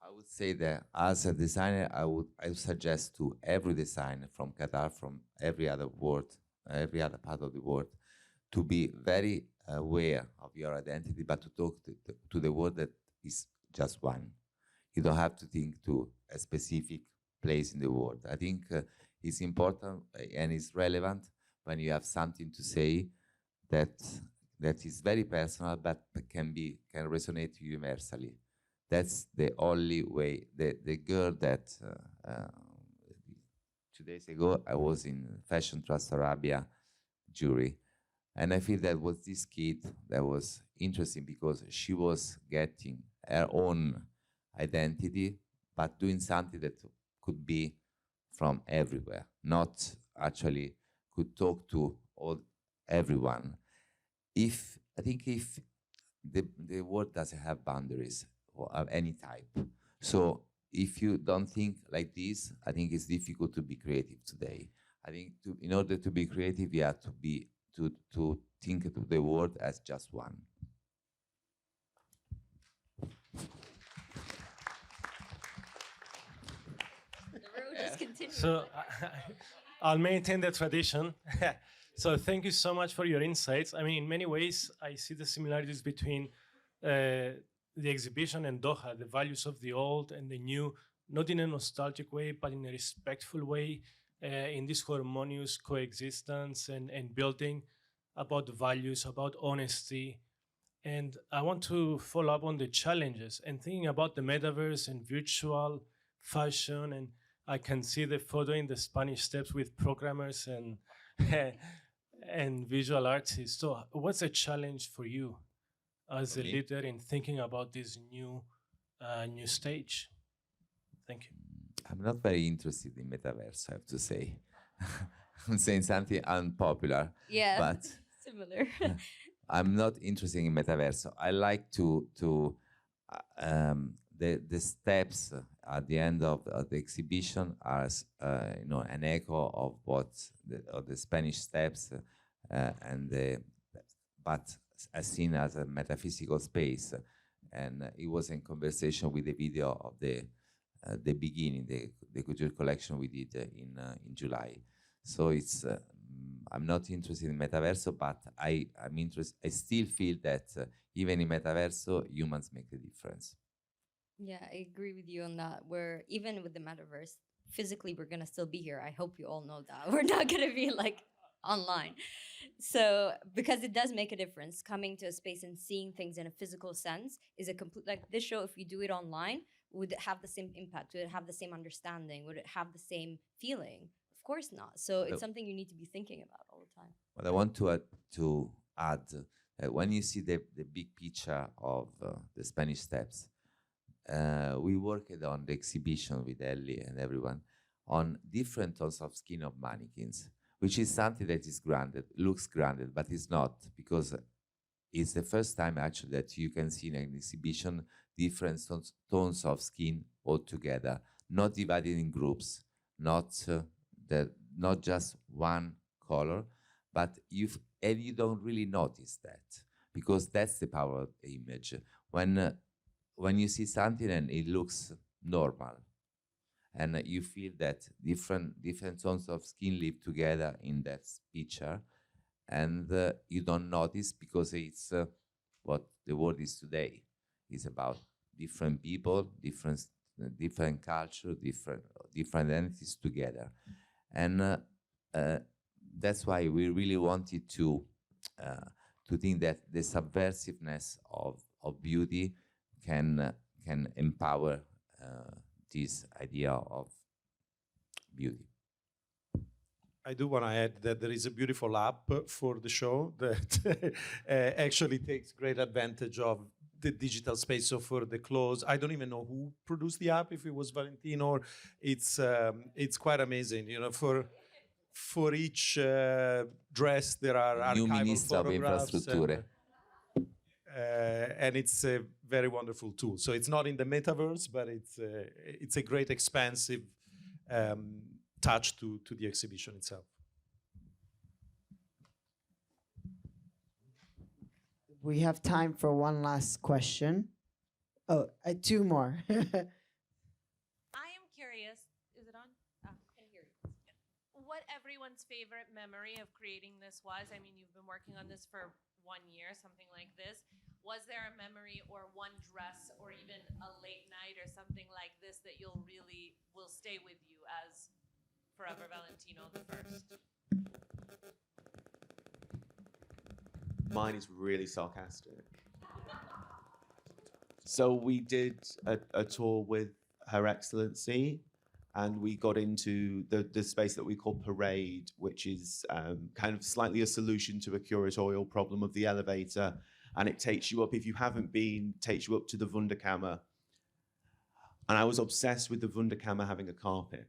I would say that as a designer, I would suggest to every designer from Qatar, from every other world, every other part of the world, to be very aware of your identity, but to talk to the world that is just one. You don't have to think to a specific place in the world. I think it's important and it's relevant when you have something to say that is very personal, but can resonate universally. That's the only way. The girl that 2 days ago I was in Fashion Trust Arabia jury, and I feel that was this kid that was interesting because she was getting her own identity, but doing something that could be from everywhere, not actually could talk to everyone. I think if the world doesn't have boundaries of any type, so if you don't think like this, I think it's difficult to be creative today. I think in order to be creative, you have to think of the world as just one. So I'll maintain the tradition. So thank you so much for your insights. I mean, in many ways, I see the similarities between the exhibition and Doha, the values of the old and the new, not in a nostalgic way, but in a respectful way, in this harmonious coexistence and building about the values, about honesty. And I want to follow up on the challenges and thinking about the metaverse and virtual fashion. And I can see the photo in the Spanish Steps with programmers and and visual artist. So, what's a challenge for you as a leader in thinking about this new stage? Thank you. I'm not very interested in metaverse, I have to say. I'm saying something unpopular. Yeah, but similar. I'm not interested in metaverse. I like the steps at the end of the exhibition are an echo of what the Spanish steps but as seen as a metaphysical space, and it was in conversation with the video of the beginning, the couture collection we did in July. So it's I'm not interested in metaverso, but I'm interested. I still feel that even in metaverso, humans make the difference. Yeah, I agree with you on that. Where even with the metaverse, physically we're gonna still be here. I hope you all know that. We're not gonna be like online. So because it does make a difference, coming to a space and seeing things in a physical sense is a complete, like this show, if we do it online, would it have the same impact? Would it have the same understanding? Would it have the same feeling? Of course not. So it's something you need to be thinking about all the time. But I want to add that when you see the big picture of the Spanish steps, we worked on the exhibition with Ellie and everyone on different tones of skin of mannequins, which is something that is granted, looks granted, but it's not, because it's the first time actually that you can see in an exhibition different tones of skin all together, not divided in groups, not just one color, but you don't really notice that, because that's the power of the image. When you see something and it looks normal, and you feel that different tones of skin live together in that picture, and you don't notice because it's what the world is today. It's about different people, different culture, different entities together, and that's why we really wanted to think that the subversiveness of beauty can empower this idea of beauty. I do want to add that there is a beautiful app for the show that actually takes great advantage of the digital space. So for the clothes, I don't even know who produced the app, if it was Valentino, or it's quite amazing. You know, for each dress there are New archival Minister of photographs, Infrastrutture. and it's a very wonderful tool. So it's not in the metaverse, but it's a great expansive touch to the exhibition itself. We have time for one last question. Oh, two more. I am curious, is it on? I can hear you. What everyone's favorite memory of creating this was? I mean, you've been working on this for 1 year, something like this. Was there a memory or one dress or even a late night or something like this that will stay with you as Forever Valentino the First? Mine is really sarcastic. So we did a tour with Her Excellency, and we got into the space that we call Parade, which is kind of slightly a solution to a curatorial problem of the elevator. And it takes you up, if you haven't been, takes you up to the Wunderkammer. And I was obsessed with the Wunderkammer having a carpet.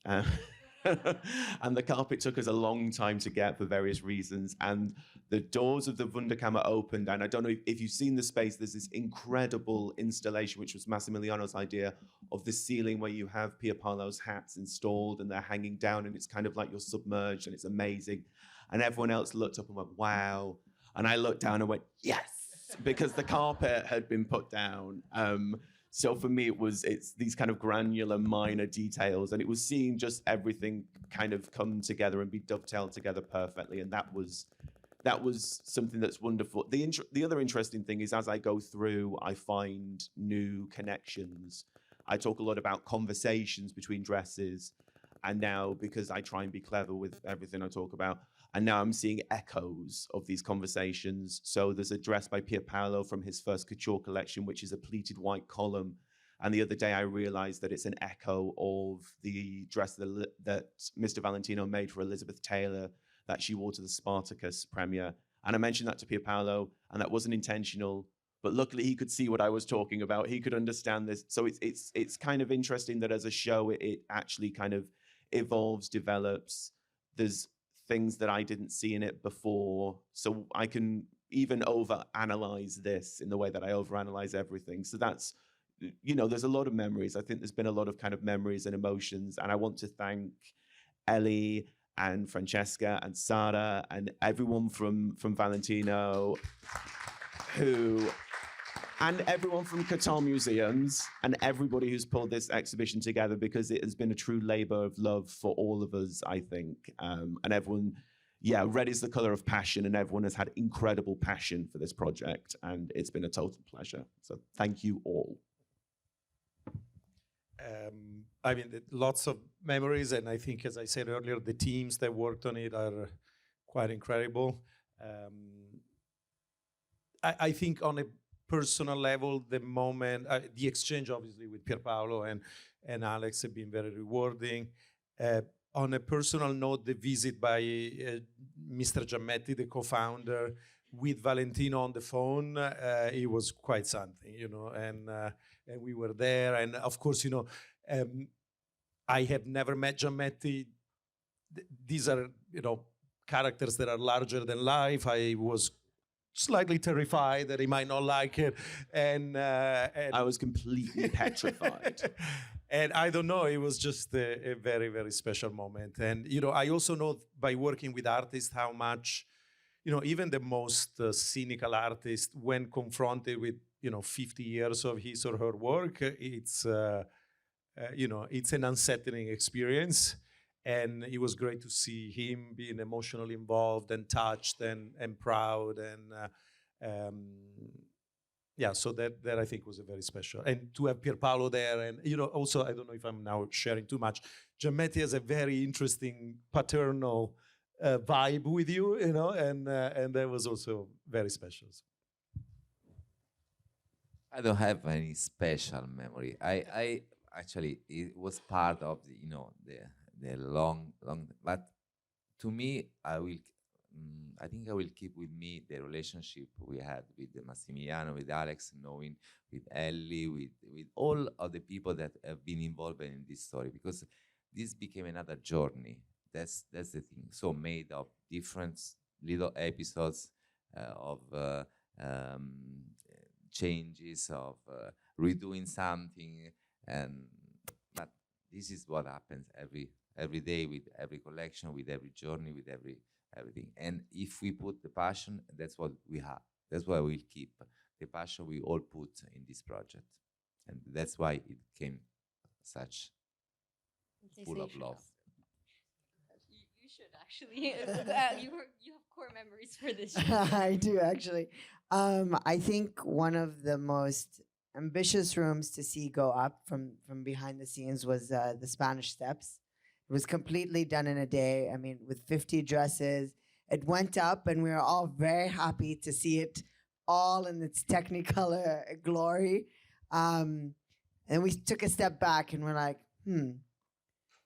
And the carpet took us a long time to get for various reasons. And the doors of the Wunderkammer opened. And I don't know if you've seen the space, there's this incredible installation, which was Massimiliano's idea, of the ceiling where you have Pierpaolo's hats installed and they're hanging down. And it's kind of like you're submerged and it's amazing. And everyone else looked up and went, wow. And I looked down and went, yes, because the carpet had been put down. So for me, it's these kind of granular minor details, and it was seeing just everything kind of come together and be dovetailed together perfectly. And that was something that's wonderful. The other interesting thing is, as I go through, I find new connections. I talk a lot about conversations between dresses, and now, because I try and be clever with everything I talk about, and now I'm seeing echoes of these conversations. So there's a dress by Pierpaolo from his first couture collection, which is a pleated white column. And the other day I realized that it's an echo of the dress that Mr. Valentino made for Elizabeth Taylor that she wore to the Spartacus premiere. And I mentioned that to Pierpaolo, and that wasn't intentional. But luckily, he could see what I was talking about. He could understand this. So it's kind of interesting that as a show, it actually kind of evolves, develops. There's things that I didn't see in it before. So I can even overanalyze this in the way that I overanalyze everything. So that's, you know, there's a lot of memories. I think there's been a lot of kind of memories and emotions. And I want to thank Ellie and Francesca and Sara and everyone from Valentino and everyone from Qatar Museums and everybody who's pulled this exhibition together, because it has been a true labor of love for all of us, I think. And everyone, yeah, red is the color of passion, and everyone has had incredible passion for this project, and it's been a total pleasure. So thank you all. I mean, lots of memories, and I think, as I said earlier, the teams that worked on it are quite incredible. I think on a personal level, the moment, the exchange obviously with Pierpaolo and Alex have been very rewarding. On a personal note, the visit by Mr. Giammetti, the co-founder, with Valentino on the phone, it was quite something, you know, and we were there. And of course, you know, I have never met Giammetti. These are, you know, characters that are larger than life. I was slightly terrified that he might not like it. And I was completely petrified. And I don't know, it was just a very, very special moment. And, you know, I also know by working with artists how much, you know, even the most cynical artist, when confronted with, you know, 50 years of his or her work, it's, you know, it's an unsettling experience. And it was great to see him being emotionally involved and touched and proud. And yeah, so that I think was a very special. And to have Pierpaolo there, and, you know, also, I don't know if I'm now sharing too much, Giammetti has a very interesting paternal vibe with you, you know, and that was also very special. I don't have any special memory. I actually, it was part of the, you know, the long, but to me, I think I will keep with me the relationship we had with Massimiliano, with Alex, knowing, with Ellie, with all of the people that have been involved in this story, because this became another journey. That's the thing. So made of different little episodes of changes, of redoing something, but this is what happens every day with every collection, with every journey, with everything. And if we put the passion, that's what we have. That's why we'll keep the passion we all put in this project, and that's why it came such full of love. You should actually. You have core memories for this show. I do, actually. I think one of the most ambitious rooms to see go up from behind the scenes was the Spanish Steps. It was completely done in a day. I mean, with 50 dresses. It went up, and we were all very happy to see it all in its Technicolor glory. And we took a step back, and we're like,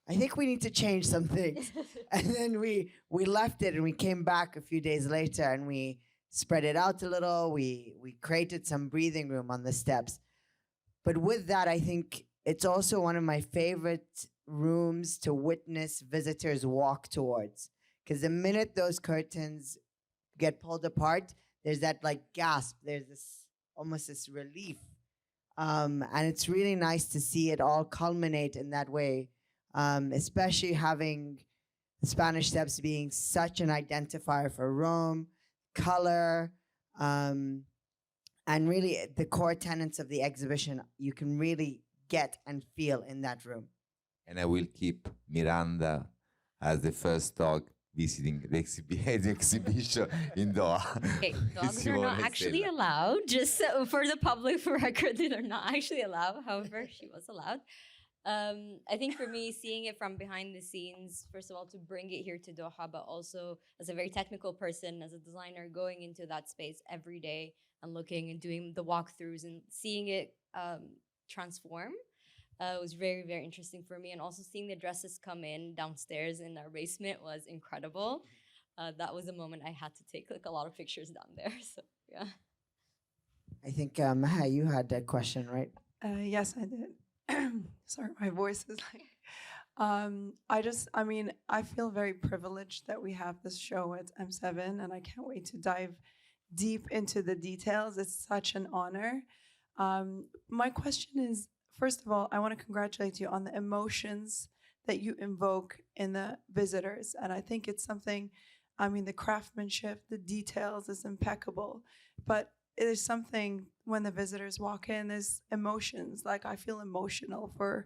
I think we need to change some things. And then we left it, and we came back a few days later, and we spread it out a little. We created some breathing room on the steps. But with that, I think it's also one of my favorite rooms to witness visitors walk towards. Because the minute those curtains get pulled apart, there's that like gasp. There's this almost this relief. And it's really nice to see it all culminate in that way. Especially having the Spanish Steps being such an identifier for Rome, color, and really the core tenets of the exhibition you can really get and feel in that room. And I will keep Miranda as the first dog visiting the exhibition in Doha. Okay, dogs are not actually allowed, just for the public, for record, they are not actually allowed. However, she was allowed. I think for me, seeing it from behind the scenes, first of all, to bring it here to Doha, but also as a very technical person, as a designer, going into that space every day and looking and doing the walkthroughs and seeing it transform was very, very interesting for me. And also seeing the dresses come in downstairs in our basement was incredible. that was a moment I had to take like a lot of pictures down there. So yeah. I think Maha, you had a question, right? Yes, I did. Sorry, my voice is like. I feel very privileged that we have this show at M7, and I can't wait to dive deep into the details. It's such an honor. My question is, first of all, I want to congratulate you on the emotions that you invoke in the visitors. And I think it's something, the craftsmanship, the details is impeccable. But it is something when the visitors walk in, there's emotions. Like I feel emotional for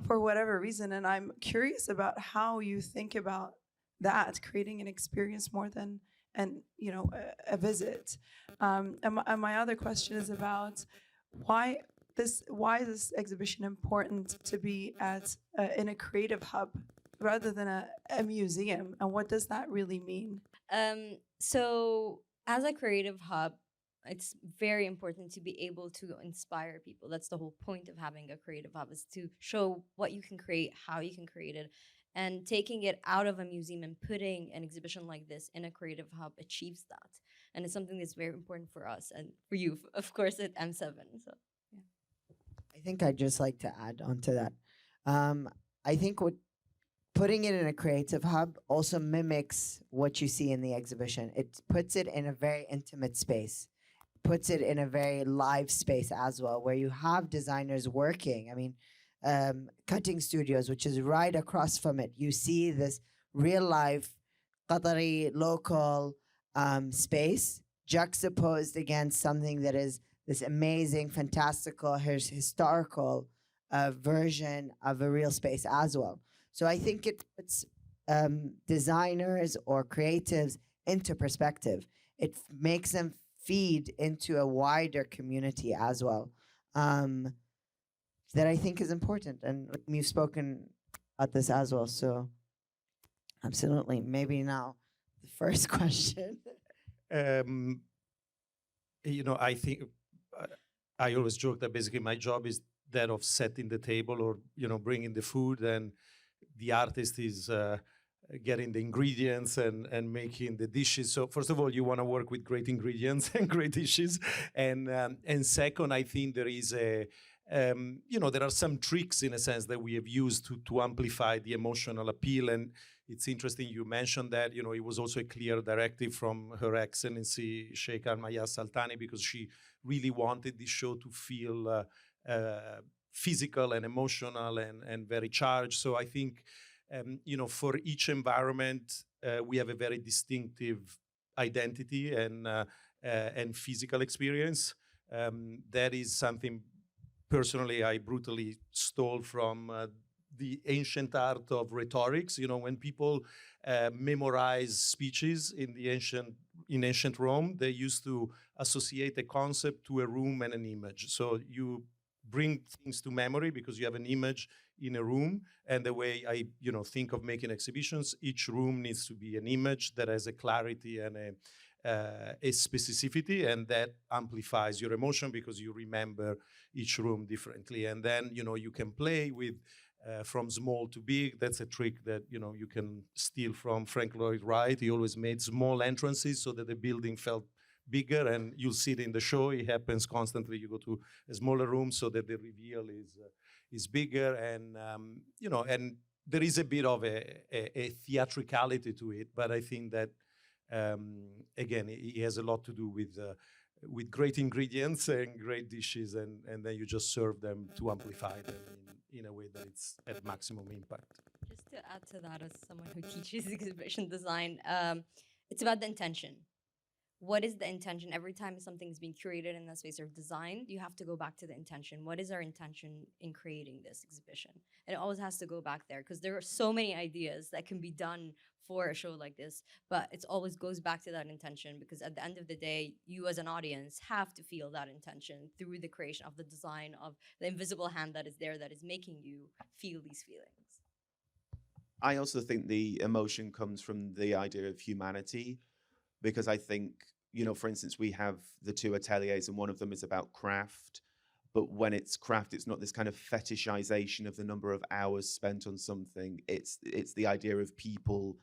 whatever reason. And I'm curious about how you think about that, creating an experience more than a visit. And my other question is about why is this exhibition important to be in a creative hub rather than a museum, and what does that really mean? So as a creative hub, it's very important to be able to inspire people. That's the whole point of having a creative hub, is to show what you can create, how you can create it. And taking it out of a museum and putting an exhibition like this in a creative hub achieves that. And it's something that's very important for us and for you, of course, at M7. So, yeah. I think I'd just like to add on to that. I think putting it in a creative hub also mimics what you see in the exhibition. It puts it in a very intimate space, puts it in a very live space as well, where you have designers working. Cutting studios, which is right across from it. You see this real life Qatari local space juxtaposed against something that is this amazing, fantastical, historical version of a real space as well. So I think it puts designers or creatives into perspective. It makes them feed into a wider community as well. That I think is important, and you've spoken at this as well. So, absolutely. Maybe now the first question. I think I always joke that basically my job is that of setting the table or bringing the food, and the artist is getting the ingredients and making the dishes. So first of all, you want to work with great ingredients and great dishes, and second, I think there is there are some tricks in a sense that we have used to amplify the emotional appeal. And it's interesting you mentioned that, it was also a clear directive from Her Excellency Sheikha Thani, because she really wanted this show to feel physical and emotional and very charged. So I think, for each environment, we have a very distinctive identity and physical experience. That is something personally I brutally stole from the ancient art of rhetorics. When people memorize speeches in ancient Rome, they used to associate a concept to a room and an image. So you bring things to memory because you have an image in a room. And the way I think of making exhibitions, each room needs to be an image that has a clarity and a specificity, and that amplifies your emotion because you remember each room differently. And then you can play with from small to big. That's a trick that you can steal from Frank Lloyd Wright. He always made small entrances so that the building felt bigger, and you'll see it in the show. It happens constantly. You go to a smaller room so that the reveal is bigger, and and there is a bit of a theatricality to it, but I think that again, it has a lot to do with great ingredients and great dishes, and then you just serve them to amplify them in a way that it's at maximum impact. Just to add to that, as someone who teaches exhibition design, it's about the intention. What is the intention? Every time something's being curated in that space or designed, you have to go back to the intention. What is our intention in creating this exhibition? And it always has to go back there, because there are so many ideas that can be done for a show like this, but it always goes back to that intention, because at the end of the day, you as an audience have to feel that intention through the creation of the design, of the invisible hand that is there, that is making you feel these feelings. I also think the emotion comes from the idea of humanity, because I think, for instance, we have the two ateliers and one of them is about craft. But when it's craft, it's not this kind of fetishization of the number of hours spent on something. It's the idea of people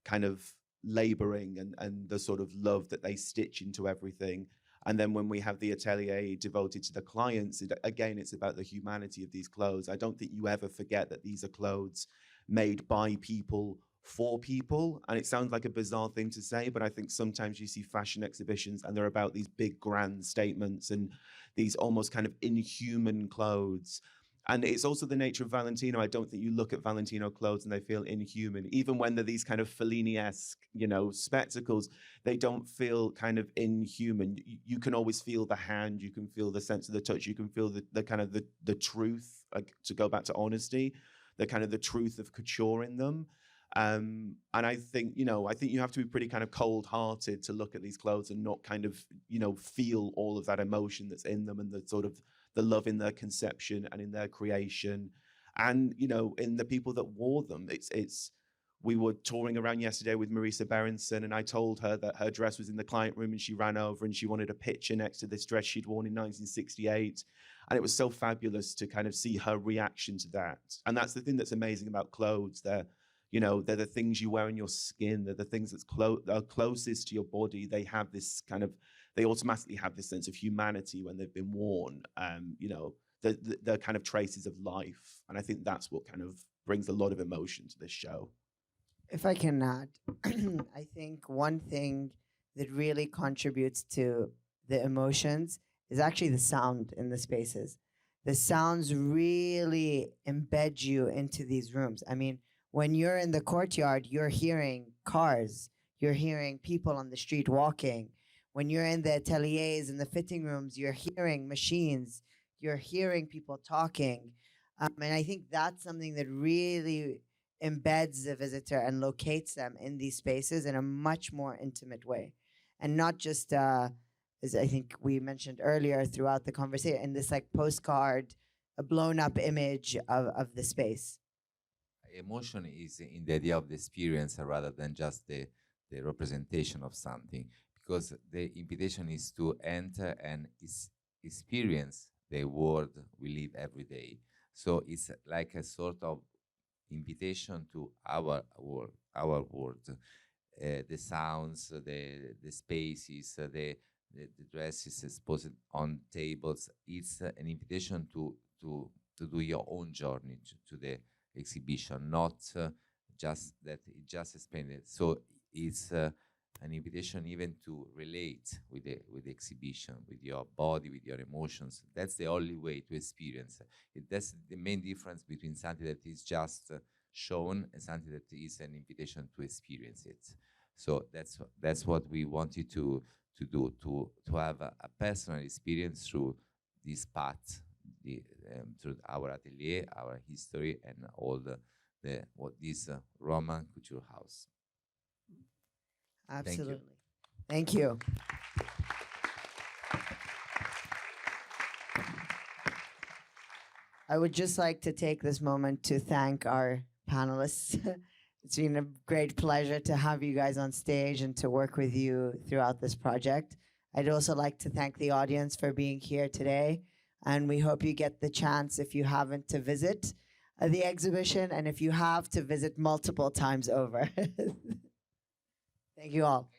kind of laboring and the sort of love that they stitch into everything. And then when we have the atelier devoted to the clients, again, it's about the humanity of these clothes. I don't think you ever forget that these are clothes made by people for people. And it sounds like a bizarre thing to say, but I think sometimes you see fashion exhibitions and they're about these big grand statements and these almost kind of inhuman clothes. And it's also the nature of Valentino. I don't think you look at Valentino clothes and they feel inhuman. Even when they're these kind of Fellini-esque, you know, spectacles, they don't feel kind of inhuman. You can always feel the hand, you can feel the sense of the touch, you can feel the kind of the truth, like, to go back to honesty, the kind of the truth of couture in them. And I think, you know, I think you have to be pretty kind of cold-hearted to look at these clothes and not kind of, you know, feel all of that emotion that's in them and the sort of the love in their conception and in their creation, and you know, in the people that wore them. We were touring around yesterday with Marisa Berenson, and I told her that her dress was in the client room, and she ran over and she wanted a picture next to this dress she'd worn in 1968, and it was so fabulous to kind of see her reaction to that. And that's the thing that's amazing about clothes. They're the things you wear in your skin. They're the things that are closest to your body. They have this kind of, they automatically have this sense of humanity when they've been worn. You know, they're kind of traces of life. And I think that's what kind of brings a lot of emotion to this show. If I can add, I think one thing that really contributes to the emotions is actually the sound in the spaces. The sounds really embed you into these rooms. I mean, when you're in the courtyard, you're hearing cars, you're hearing people on the street walking. When you're in the ateliers and the fitting rooms, you're hearing machines, you're hearing people talking. And I think that's something that really embeds the visitor and locates them in these spaces in a much more intimate way. And not just, as I think we mentioned earlier throughout the conversation, in this like postcard, a blown up image of the space. Emotion is in the idea of the experience rather than just the representation of something, because the invitation is to enter and experience the world we live every day. So it's like a sort of invitation to our world, the sounds, the spaces, the dresses exposed on tables. It's an invitation to do your own journey to the exhibition, not just that it just expanded. So it's an invitation even to relate with the exhibition, with your body, with your emotions. That's the only way to experience it. That's the main difference between something that is just shown and something that is an invitation to experience it. So that's what we wanted to do, to have a personal experience through this path, through our atelier, our history, and all what is Roman Couture House. Absolutely. Thank you. I would just like to take this moment to thank our panelists. It's been a great pleasure to have you guys on stage and to work with you throughout this project. I'd also like to thank the audience for being here today. And we hope you get the chance, if you haven't, to visit the exhibition, and if you have, to visit multiple times over. Thank you all.